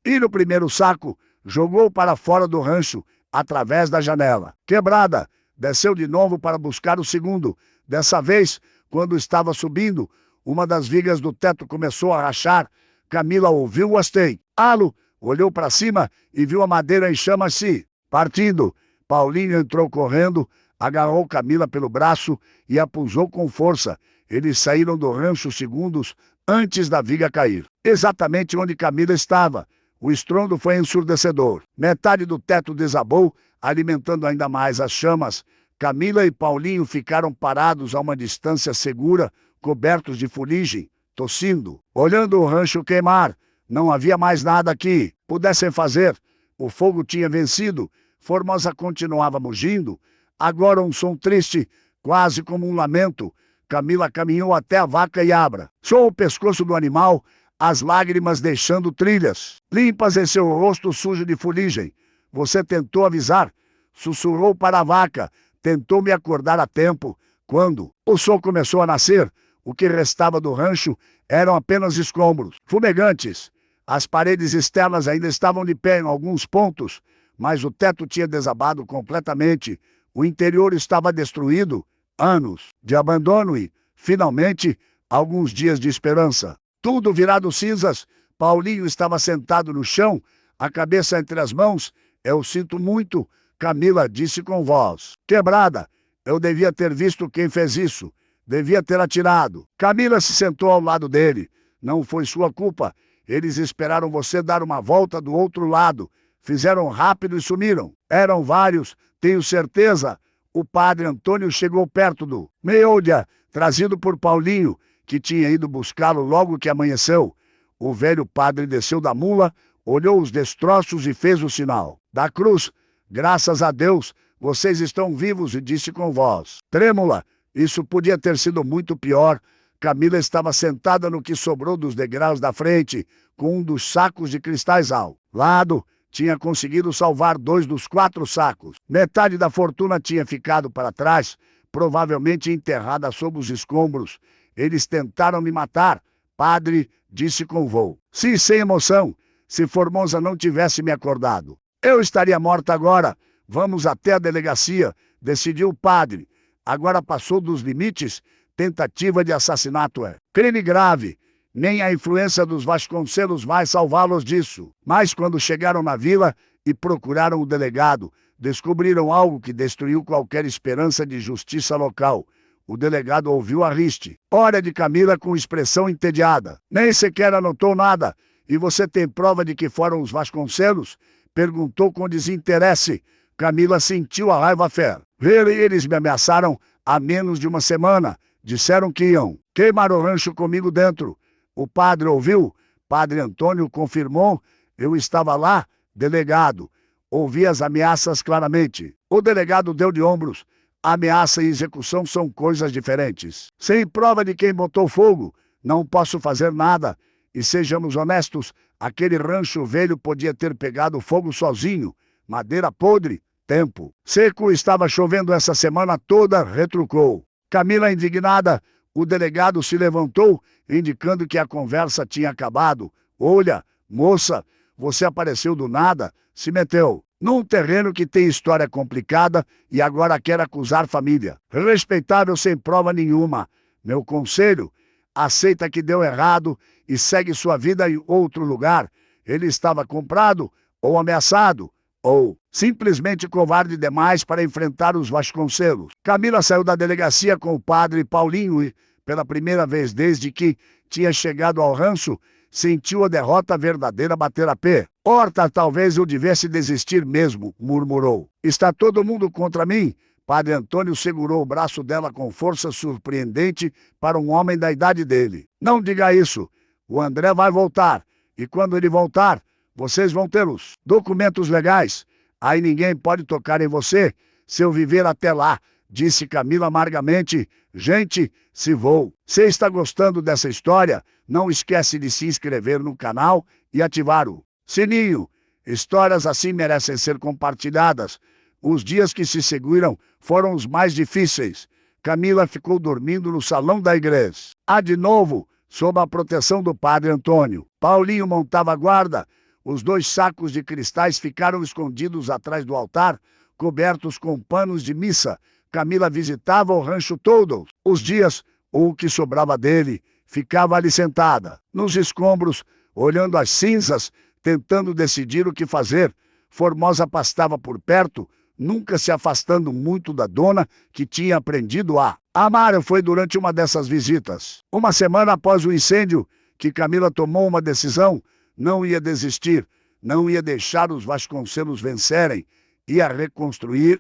ir o primeiro saco, jogou para fora do rancho, através da janela. Quebrada, desceu de novo para buscar o segundo. Dessa vez, quando estava subindo, uma das vigas do teto começou a rachar. Camila ouviu o estalo, olhou para cima e viu a madeira em chamas se partindo. Paulinho entrou correndo, agarrou Camila pelo braço e a pusou com força. Eles saíram do rancho segundos antes da viga cair. Exatamente onde Camila estava. O estrondo foi ensurdecedor. Metade do teto desabou, alimentando ainda mais as chamas. Camila e Paulinho ficaram parados a uma distância segura, cobertos de fuligem, tossindo, olhando o rancho queimar. Não havia mais nada que pudessem fazer. O fogo tinha vencido. Formosa continuava mugindo. Agora um som triste, quase como um lamento. Camila caminhou até a vaca e abraçou o pescoço do animal, as lágrimas deixando trilhas limpas em seu rosto sujo de fuligem. Você tentou avisar, sussurrou para a vaca, tentou me acordar a tempo. Quando o sol começou a nascer, o que restava do rancho eram apenas escombros fumegantes. As paredes externas ainda estavam de pé em alguns pontos, mas o teto tinha desabado completamente. O interior estava destruído. Anos de abandono e, finalmente, alguns dias de esperança. Tudo virado cinzas. Paulinho estava sentado no chão, a cabeça entre as mãos. Eu sinto muito, Camila disse com voz quebrada. Eu devia ter visto quem fez isso. Devia ter atirado. Camila se sentou ao lado dele. Não foi sua culpa. Eles esperaram você dar uma volta do outro lado. Fizeram rápido e sumiram. Eram vários, tenho certeza. O padre Antônio chegou perto do meio-dia, trazido por Paulinho, que tinha ido buscá-lo logo que amanheceu. O velho padre desceu da mula, olhou os destroços e fez o sinal da cruz. Graças a Deus, vocês estão vivos, e disse com voz trêmula. Isso podia ter sido muito pior. Camila estava sentada no que sobrou dos degraus da frente, com um dos sacos de cristais ao lado. Tinha conseguido salvar 2 dos 4 sacos. Metade da fortuna tinha ficado para trás, provavelmente enterrada sob os escombros. Eles tentaram me matar, padre, disse com voo. Sim, sem emoção. Se Formosa não tivesse me acordado, eu estaria morta agora. Vamos até a delegacia, decidiu o padre. Agora passou dos limites. Tentativa de assassinato é crime grave. Nem a influência dos Vasconcelos vai salvá-los disso. Mas quando chegaram na vila e procuraram o delegado, descobriram algo que destruiu qualquer esperança de justiça local. O delegado ouviu a riste. Ora de Camila com expressão entediada. Nem sequer anotou nada. E você tem prova de que foram os Vasconcelos? Perguntou com desinteresse. Camila sentiu a raiva ferro. Eles me ameaçaram há menos de uma semana. Disseram que iam queimar o rancho comigo dentro. O padre ouviu? Padre Antônio confirmou. Eu estava lá, delegado. Ouvi as ameaças claramente. O delegado deu de ombros. Ameaça e execução são coisas diferentes. Sem prova de quem botou fogo, não posso fazer nada. E sejamos honestos, Aquele rancho velho podia ter pegado fogo sozinho. Madeira podre, tempo. Seco, estava chovendo essa semana toda, retrucou. Camila, indignada, o delegado se levantou, indicando que a conversa tinha acabado. Olha, moça, você apareceu do nada, se meteu num terreno que tem história complicada e agora quer acusar família. Respeitável sem prova nenhuma. Meu conselho, aceita que deu errado e segue sua vida em outro lugar. Ele estava comprado ou ameaçado, ou simplesmente covarde demais para enfrentar os Vasconcelos. Camila saiu da delegacia com o padre Paulinho e, pela primeira vez desde que tinha chegado ao rancho, sentiu a derrota verdadeira bater a pé. Horta, talvez eu devesse desistir mesmo, murmurou. Está todo mundo contra mim? Padre Antônio segurou o braço dela com força surpreendente para um homem da idade dele. Não diga isso. O André vai voltar. E quando ele voltar, vocês vão ter os documentos legais. Aí ninguém pode tocar em você se eu viver até lá, disse Camila amargamente. Gente, se vou. Se está gostando dessa história, não esquece de se inscrever no canal e ativar o sininho. Histórias assim merecem ser compartilhadas. Os dias que se seguiram foram os mais difíceis. Camila ficou dormindo no salão da igreja. De novo, sob a proteção do padre Antônio. Paulinho montava guarda. Os 2 sacos de cristais ficaram escondidos atrás do altar, cobertos com panos de missa. Camila visitava o rancho todo. Os dias, o que sobrava dele, ficava ali sentada, nos escombros, olhando as cinzas, tentando decidir o que fazer. Formosa pastava por perto, nunca se afastando muito da dona, que tinha aprendido a amar. Foi durante uma dessas visitas, uma semana após o incêndio, que Camila tomou uma decisão. Não ia desistir, não ia deixar os Vasconcelos vencerem, ia reconstruir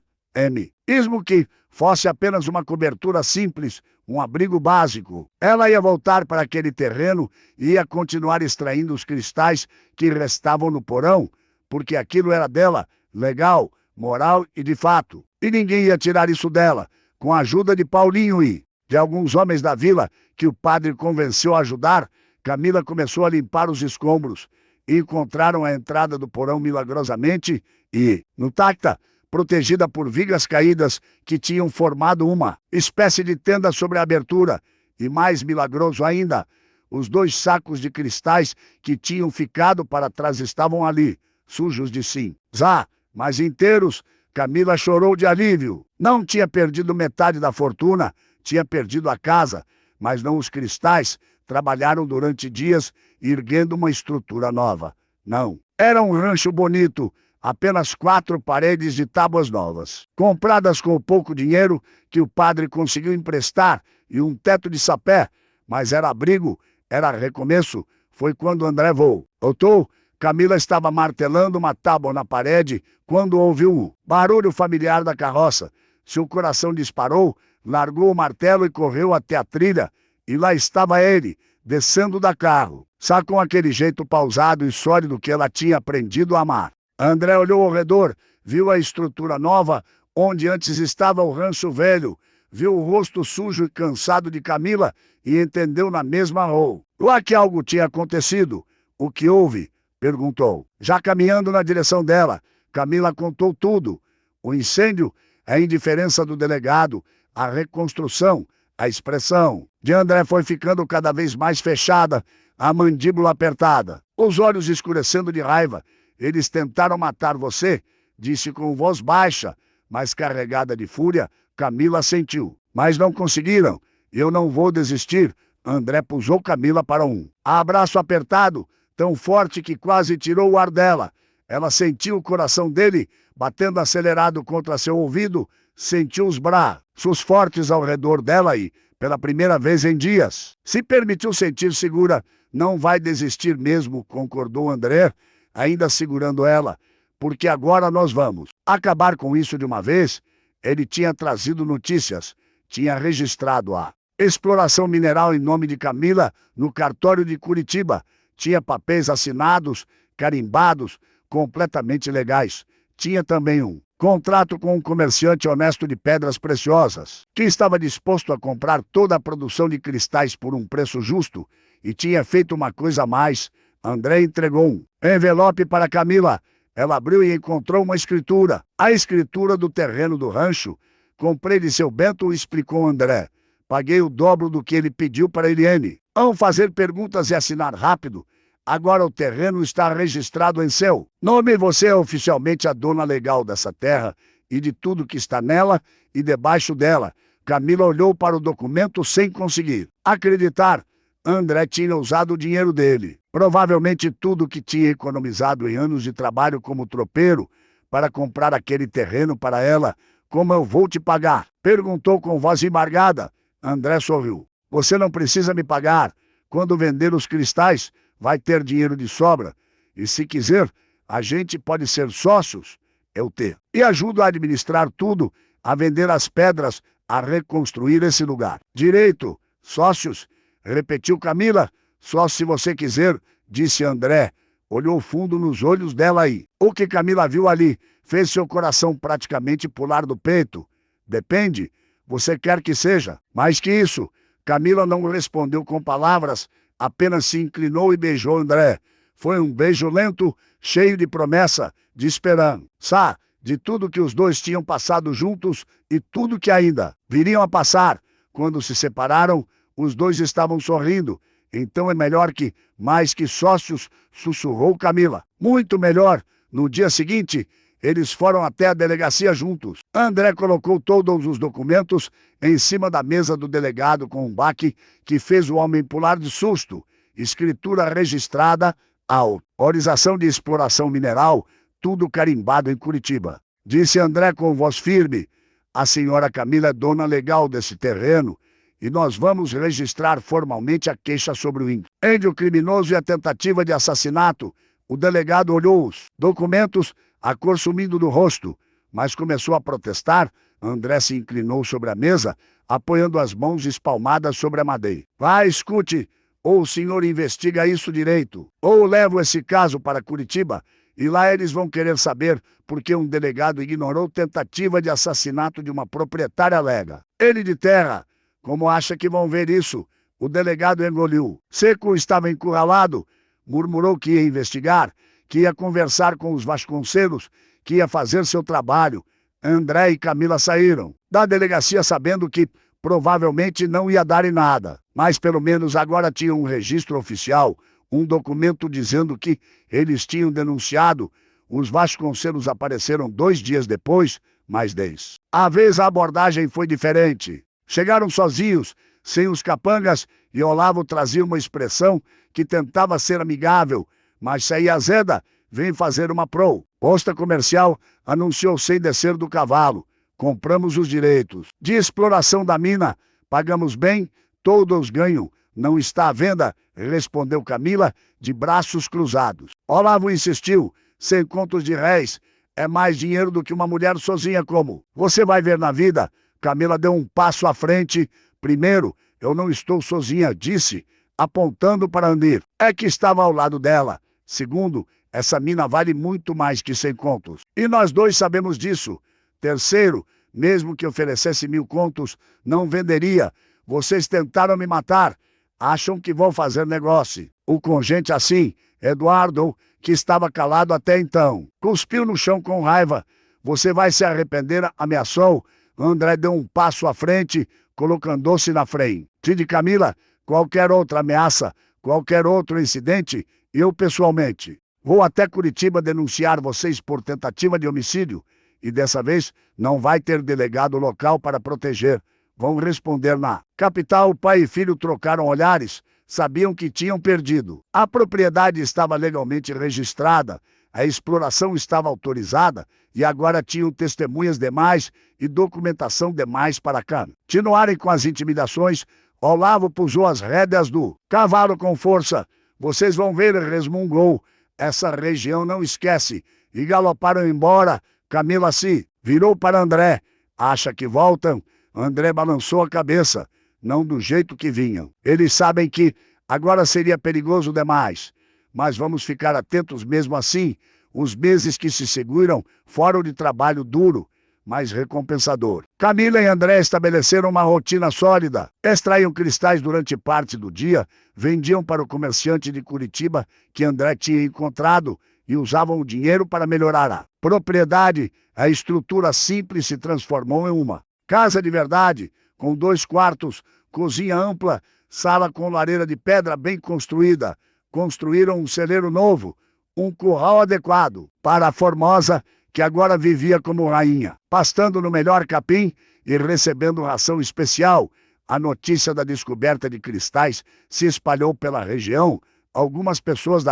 mesmo que fosse apenas uma cobertura simples, um abrigo básico. Ela ia voltar para aquele terreno e ia continuar extraindo os cristais que restavam no porão, porque aquilo era dela, legal, moral e de fato. E ninguém ia tirar isso dela, com a ajuda de Paulinho e de alguns homens da vila que o padre convenceu a ajudar. Camila começou a limpar os escombros e encontraram a entrada do porão milagrosamente e, no tacta, protegida por vigas caídas que tinham formado uma espécie de tenda sobre a abertura. E mais milagroso ainda, os 2 sacos de cristais que tinham ficado para trás estavam ali, sujos de cinza, mas inteiros. Camila chorou de alívio. Não tinha perdido metade da fortuna, tinha perdido a casa, mas não os cristais. Trabalharam durante dias, erguendo uma estrutura nova. Não, era um rancho bonito, apenas 4 paredes de tábuas novas, compradas com o pouco dinheiro que o padre conseguiu emprestar e um teto de sapé, mas era abrigo, era recomeço. Foi quando André voltou. Camila estava martelando uma tábua na parede quando ouviu o barulho familiar da carroça. Seu coração disparou, largou o martelo e correu até a trilha. E lá estava ele, descendo da carro, com aquele jeito pausado e sólido que ela tinha aprendido a amar. André olhou ao redor, viu a estrutura nova, onde antes estava o rancho velho, viu o rosto sujo e cansado de Camila e entendeu na mesma hora que algo tinha acontecido. O que houve? Perguntou. Já caminhando na direção dela, Camila contou tudo. O incêndio, a indiferença do delegado, a reconstrução. A expressão de André foi ficando cada vez mais fechada, a mandíbula apertada, os olhos escurecendo de raiva. Eles tentaram matar você, disse com voz baixa, mas carregada de fúria. Camila sentiu. Mas não conseguiram. Eu não vou desistir. André pusou Camila para um abraço apertado, tão forte que quase tirou o ar dela. Ela sentiu o coração dele batendo acelerado contra seu ouvido, sentiu os braços fortes ao redor dela e, pela primeira vez em dias, se permitiu sentir segura. Não vai desistir mesmo, concordou André, ainda segurando ela, porque agora nós vamos acabar com isso de uma vez. Ele tinha trazido notícias, tinha registrado a exploração mineral em nome de Camila no cartório de Curitiba, tinha papéis assinados, carimbados, completamente legais. Tinha também um contrato com um comerciante honesto de pedras preciosas, que estava disposto a comprar toda a produção de cristais por um preço justo, e tinha feito uma coisa a mais. André entregou um envelope para Camila. Ela abriu e encontrou uma escritura. A escritura do terreno do rancho. Comprei de seu Bento, explicou André. Paguei o dobro do que ele pediu para Eliane. Vão fazer perguntas e assinar rápido. Agora o terreno está registrado em seu nome. Você é oficialmente a dona legal dessa terra e de tudo que está nela e debaixo dela. Camila olhou para o documento sem conseguir acreditar. André tinha usado o dinheiro dele, provavelmente tudo que tinha economizado em anos de trabalho como tropeiro, para comprar aquele terreno para ela. Como eu vou te pagar? Perguntou com voz embargada. André sorriu. Você não precisa me pagar. Quando vender os cristais, vai ter dinheiro de sobra. E se quiser, a gente pode ser sócios. Eu te e ajudo a administrar tudo, a vender as pedras, a reconstruir esse lugar. Direito, sócios, repetiu Camila. Só se você quiser, disse André. Olhou fundo nos olhos dela e o que Camila viu ali fez seu coração praticamente pular do peito. Depende, você quer que seja. Mais que isso, Camila não respondeu com palavras, apenas se inclinou e beijou André. Foi um beijo lento, cheio de promessa, de esperança, de tudo que os dois tinham passado juntos e tudo que ainda viriam a passar. Quando se separaram, os dois estavam sorrindo. Então é melhor que, mais que sócios, sussurrou Camila. Muito melhor. No dia seguinte, eles foram até a delegacia juntos. André colocou todos os documentos em cima da mesa do delegado com um baque que fez o homem pular de susto. Escritura registrada, autorização de exploração mineral, tudo carimbado em Curitiba. Disse André com voz firme. A senhora Camila é dona legal desse terreno e nós vamos registrar formalmente a queixa sobre o incêndio criminoso e a tentativa de assassinato. O delegado olhou os documentos, a cor sumindo do rosto, mas começou a protestar. André se inclinou sobre a mesa, apoiando as mãos espalmadas sobre a madeira. Vai, escute, ou o senhor investiga isso direito, ou levo esse caso para Curitiba, e lá eles vão querer saber por que um delegado ignorou tentativa de assassinato de uma proprietária alega. Ele de terra, como acha que vão ver isso? O delegado engoliu. Seco estava encurralado, murmurou que ia investigar, que ia conversar com os Vasconcelos, que ia fazer seu trabalho. André e Camila saíram da delegacia sabendo que provavelmente não ia dar em nada, mas pelo menos agora tinham um registro oficial, um documento dizendo que eles tinham denunciado. Os Vasconcelos apareceram 2 dias depois, mas dessa vez a abordagem foi diferente. Chegaram sozinhos, sem os capangas, e Olavo trazia uma expressão que tentava ser amigável, mas saía azeda. Vem fazer uma proposta comercial, anunciou sem descer do cavalo. Compramos os direitos de exploração da mina, pagamos bem, todos ganham. Não está à venda, respondeu Camila, de braços cruzados. Olavo insistiu, 100 contos de réis, é mais dinheiro do que uma mulher sozinha como você vai ver na vida. Camila deu um passo à frente. Primeiro, eu não estou sozinha, disse, apontando para Andir. É que estava ao lado dela. Segundo, essa mina vale muito mais que 100 contos. E nós dois sabemos disso. Terceiro, mesmo que oferecesse 1000 contos, não venderia. Vocês tentaram me matar. Acham que vão fazer negócio. O com gente assim, Eduardo, que estava calado até então, cuspiu no chão com raiva. Você vai se arrepender, ameaçou. André deu um passo à frente, colocando-se na frente de Camila. Qualquer outra ameaça, qualquer outro incidente, eu pessoalmente vou até Curitiba denunciar vocês por tentativa de homicídio. E dessa vez não vai ter delegado local para proteger. Vão responder na capital. Pai e filho trocaram olhares. Sabiam que tinham perdido. A propriedade estava legalmente registrada. A exploração estava autorizada e agora tinham testemunhas demais e documentação demais para continuarem com as intimidações. Olavo pusou as rédeas do cavalo com força. Vocês vão ver, resmungou. Essa região não esquece. E galoparam embora. Camila se virou para André. Acha que voltam? André balançou a cabeça. Não do jeito que vinham. Eles sabem que agora seria perigoso demais. Mas vamos ficar atentos mesmo assim. Os meses que se seguram foram de trabalho duro. mais recompensador. Camila e André estabeleceram uma rotina sólida. Extraíam cristais durante parte do dia, vendiam para o comerciante de Curitiba que André tinha encontrado e usavam o dinheiro para melhorar a propriedade. A estrutura simples se transformou em uma casa de verdade, com 2 quartos, cozinha ampla, sala com lareira de pedra bem construída. Construíram um celeiro novo, um curral adequado para a Formosa, que agora vivia como rainha, pastando no melhor capim e recebendo ração especial. A notícia da descoberta de cristais se espalhou pela região. Algumas pessoas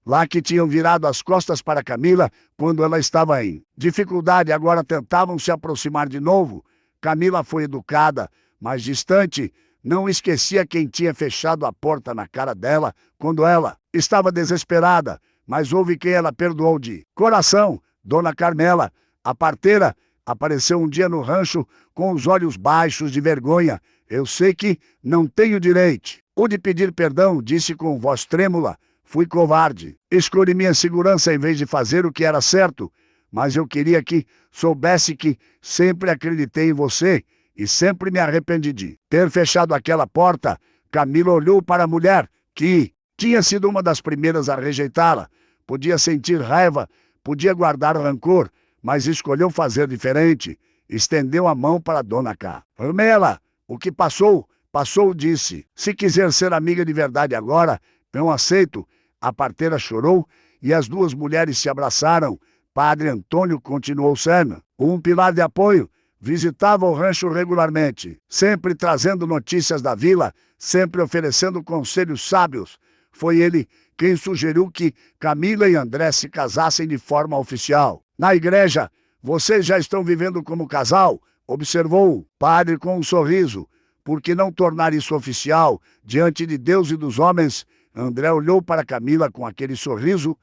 lá que tinham virado as costas para Camila quando ela estava em dificuldade, agora tentavam se aproximar de novo. Camila foi educada, mas distante. Não esquecia quem tinha fechado a porta na cara dela quando ela estava desesperada, mas houve quem ela perdoou de coração. Dona Carmela, a parteira, apareceu um dia no rancho com os olhos baixos de vergonha. Eu sei que não tenho direito de pedir perdão, disse com voz trêmula. Fui covarde. Escolhi minha segurança em vez de fazer o que era certo. Mas eu queria que soubesse que sempre acreditei em você e sempre me arrependi de ter fechado aquela porta. Camila olhou para a mulher, que tinha sido uma das primeiras a rejeitá-la. Podia sentir raiva, podia guardar rancor, mas escolheu fazer diferente. Estendeu a mão para Dona Carmela. O que passou, passou, disse. Se quiser ser amiga de verdade agora, eu aceito. A parteira chorou e as 2 mulheres se abraçaram. Padre Antônio continuou sendo um pilar de apoio. Visitava o rancho regularmente, sempre trazendo notícias da vila, sempre oferecendo conselhos sábios. Foi ele quem sugeriu que Camila e André se casassem de forma oficial. Na igreja, vocês já estão vivendo como casal, observou o padre com um sorriso. Por que não tornar isso oficial diante de Deus e dos homens? André olhou para Camila com aquele sorriso.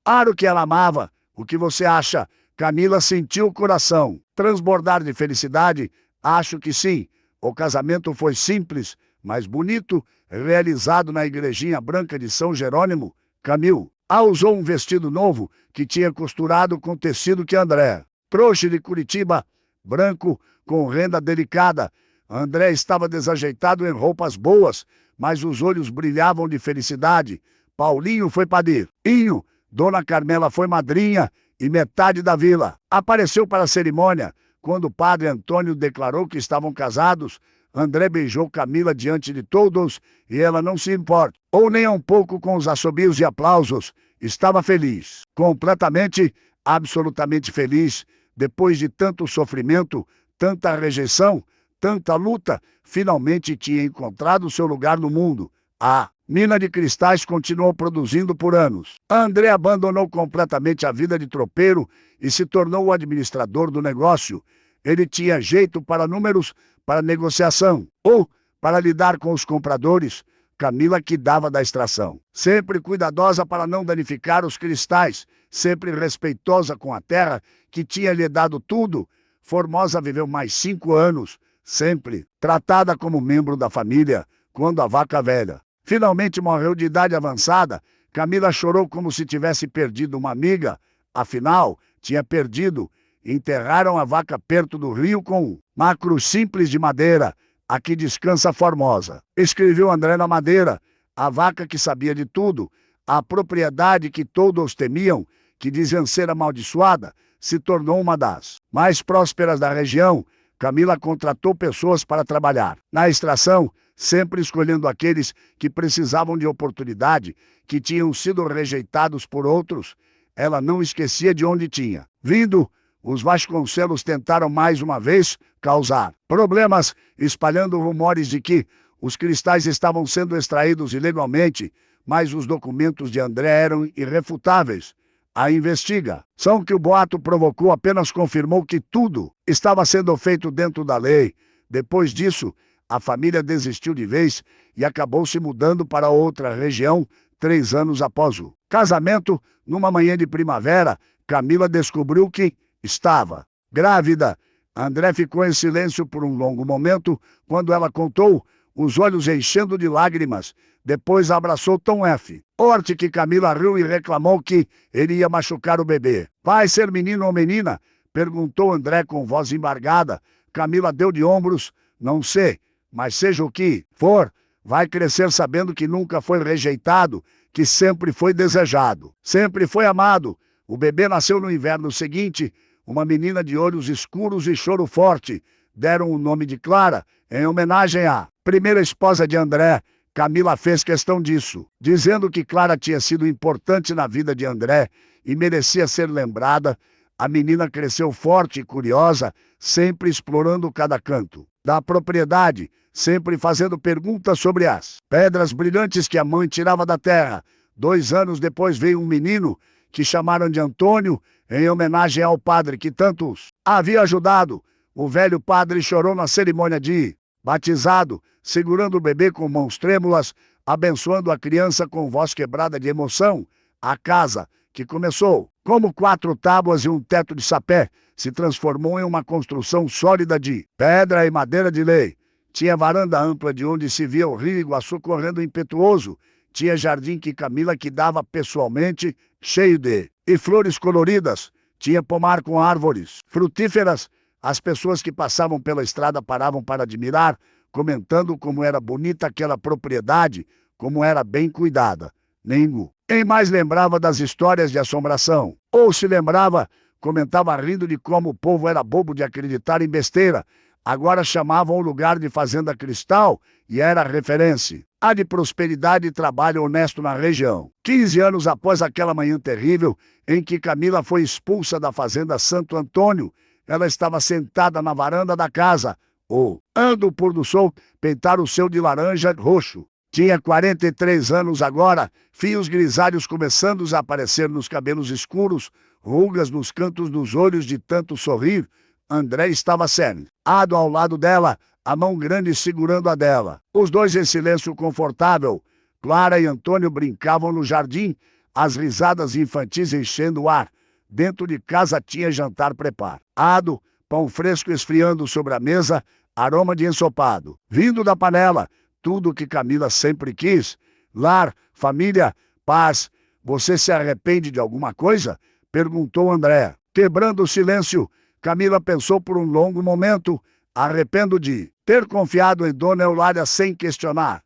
Claro que ela amava. O que você acha? Camila sentiu o coração transbordar de felicidade. Acho que sim. O casamento foi simples, mas bonito, realizado na igrejinha branca de São Jerônimo. Camila usou um vestido novo que tinha costurado com tecido que André trouxe de Curitiba, branco, com renda delicada. André estava desajeitado em roupas boas, mas os olhos brilhavam de felicidade. Paulinho foi padrinho, Dona Carmela foi madrinha e metade da vila apareceu para a cerimônia. Quando o padre Antônio declarou que estavam casados, André beijou Camila diante de todos e ela não se importa, ou nem um pouco com os assobios e aplausos. Estava feliz, completamente, absolutamente feliz. Depois de tanto sofrimento, tanta rejeição, tanta luta, finalmente tinha encontrado seu lugar no mundo. A mina de cristais continuou produzindo por anos. André abandonou completamente a vida de tropeiro e se tornou o administrador do negócio. Ele tinha jeito para números, para negociação ou para lidar com os compradores. Camila que dava da extração, sempre cuidadosa para não danificar os cristais, sempre respeitosa com a terra que tinha lhe dado tudo. Formosa viveu mais 5 anos, sempre tratada como membro da família. Quando a vaca velha finalmente morreu de idade avançada, Camila chorou como se tivesse perdido uma amiga. Afinal, tinha perdido. Enterraram a vaca perto do rio com uma cruz simples de madeira. Aqui descansa a Formosa, escreveu André na madeira. A vaca que sabia de tudo, a propriedade que todos temiam, que diziam ser amaldiçoada, se tornou uma das mais prósperas da região. Camila contratou pessoas para trabalhar na extração, sempre escolhendo aqueles que precisavam de oportunidade, que tinham sido rejeitados por outros. Ela não esquecia de onde tinha vindo. Os Vasconcelos tentaram mais uma vez causar problemas, espalhando rumores de que os cristais estavam sendo extraídos ilegalmente, mas os documentos de André eram irrefutáveis. A investigação que o boato provocou apenas confirmou que tudo estava sendo feito dentro da lei. Depois disso, a família desistiu de vez e acabou se mudando para outra região. 3 anos após o casamento, numa manhã de primavera, Camila descobriu que estava grávida. André ficou em silêncio por um longo momento. Quando ela contou, os olhos enchendo de lágrimas, depois abraçou tão forte que Camila riu e reclamou que ele ia machucar o bebê. Vai ser menino ou menina? Perguntou André com voz embargada. Camila deu de ombros. Não sei, mas seja o que for, vai crescer sabendo que nunca foi rejeitado, que sempre foi desejado, sempre foi amado. O bebê nasceu no inverno seguinte, uma menina de olhos escuros e choro forte. Deram o nome de Clara, em homenagem à primeira esposa de André. Camila fez questão disso, dizendo que Clara tinha sido importante na vida de André e merecia ser lembrada. A menina cresceu forte e curiosa, sempre explorando cada canto da propriedade, sempre fazendo perguntas sobre as pedras brilhantes que a mãe tirava da terra. 2 anos depois veio um menino que chamaram de Antônio, em homenagem ao padre que tantos havia ajudado. O velho padre chorou na cerimônia de batizado, segurando o bebê com mãos trêmulas, abençoando a criança com voz quebrada de emoção. A casa, que começou como 4 tábuas e um teto de sapé, se transformou em uma construção sólida de pedra e madeira de lei. Tinha varanda ampla de onde se via o rio Iguaçu correndo impetuoso. Tinha jardim que Camila cuidava pessoalmente, cheio de flores coloridas. Tinha pomar com árvores frutíferas. As pessoas que passavam pela estrada paravam para admirar, comentando como era bonita aquela propriedade, como era bem cuidada. Quem mais lembrava das histórias de assombração? Ou se lembrava, comentava rindo de como o povo era bobo de acreditar em besteira. Agora chamavam o lugar de Fazenda Cristal e era referência a de prosperidade e trabalho honesto na região. 15 anos após aquela manhã terrível em que Camila foi expulsa da Fazenda Santo Antônio, ela estava sentada na varanda da casa, olhando o pôr do sol pintar o céu de laranja roxo. Tinha 43 anos agora, fios grisalhos começando a aparecer nos cabelos escuros, rugas nos cantos dos olhos de tanto sorrir. André estava sentado ao lado dela, a mão grande segurando a dela. Os dois em silêncio confortável. Clara e Antônio brincavam no jardim, as risadas infantis enchendo o ar. Dentro de casa tinha jantar preparado, pão fresco esfriando sobre a mesa, aroma de ensopado vindo da panela. Tudo o que Camila sempre quis. Lar, família, paz. Você se arrepende de alguma coisa? Perguntou André. Quebrando o silêncio, Camila pensou por um longo momento. Arrependo de ter confiado em Dona Eulália sem questionar.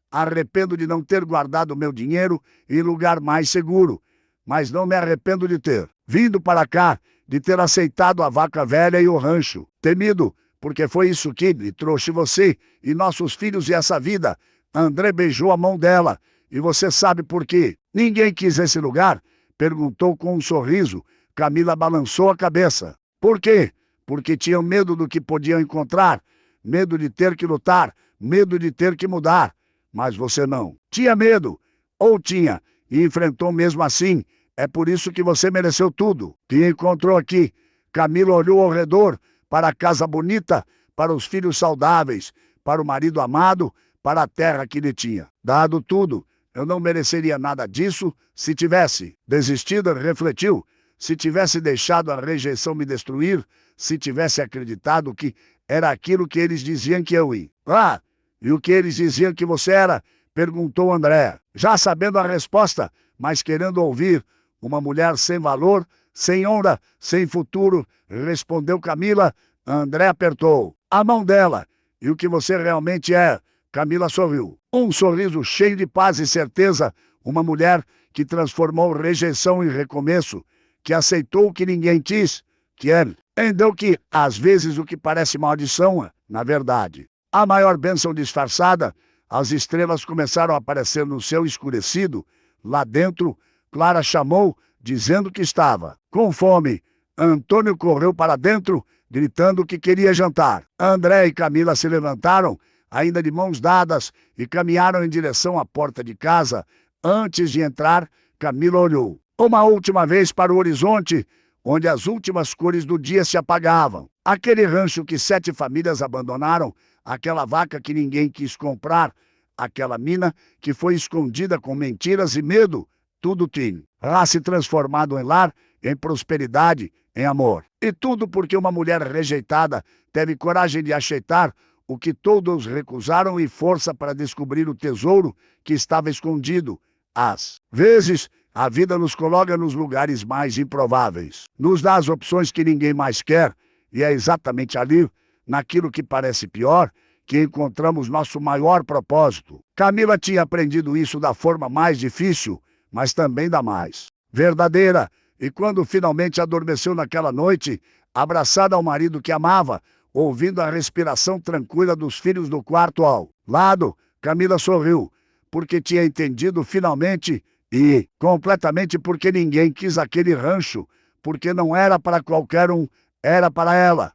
Arrependo de não ter guardado meu dinheiro em lugar mais seguro. Mas não me arrependo de ter vindo para cá, de ter aceitado a vaca velha e o rancho. Temido, porque foi isso que me trouxe você e nossos filhos e essa vida. André beijou a mão dela. E você sabe por quê? Ninguém quis esse lugar? Perguntou com um sorriso. Camila balançou a cabeça. Por quê? Porque tinham medo do que podiam encontrar. Medo de ter que lutar. Medo de ter que mudar. Mas você não tinha medo. Ou tinha, e enfrentou mesmo assim. É por isso que você mereceu tudo que encontrou aqui. Camila olhou ao redor, para a casa bonita, para os filhos saudáveis, para o marido amado, para a terra que lhe tinha dado tudo. Eu não mereceria nada disso se tivesse desistido, refletiu. Se tivesse deixado a rejeição me destruir, se tivesse acreditado que era aquilo que eles diziam que eu ia. Ah, e o que eles diziam que você era? Perguntou André, já sabendo a resposta, mas querendo ouvir. Uma mulher sem valor, sem honra, sem futuro, respondeu Camila. André apertou a mão dela. E o que você realmente é? Camila sorriu. Um sorriso cheio de paz e certeza. Uma mulher que transformou rejeição em recomeço, que aceitou o que ninguém quis, que entendeu que, às vezes, o que parece maldição, na verdade, a maior bênção disfarçada. As estrelas começaram a aparecer no céu escurecido. Lá dentro, Clara chamou, dizendo que estava com fome. Antônio correu para dentro, gritando que queria jantar. André e Camila se levantaram, ainda de mãos dadas, e caminharam em direção à porta de casa. Antes de entrar, Camila olhou uma última vez para o horizonte, onde as últimas cores do dia se apagavam. Aquele rancho que 7 famílias abandonaram, aquela vaca que ninguém quis comprar, aquela mina que foi escondida com mentiras e medo, tudo tinha se transformado em lar, em prosperidade, em amor. E tudo porque uma mulher rejeitada teve coragem de aceitar o que todos recusaram e força para descobrir o tesouro que estava escondido. Às vezes, A vida nos coloca nos lugares mais improváveis. Nos dá as opções que ninguém mais quer, e é exatamente ali, naquilo que parece pior, que encontramos nosso maior propósito. Camila tinha aprendido isso da forma mais difícil, mas também da mais verdadeira. E quando finalmente adormeceu naquela noite, abraçada ao marido que amava, ouvindo a respiração tranquila dos filhos do quarto ao lado, Camila sorriu, porque tinha entendido finalmente e completamente porque ninguém quis aquele rancho, porque não era para qualquer um, era para ela.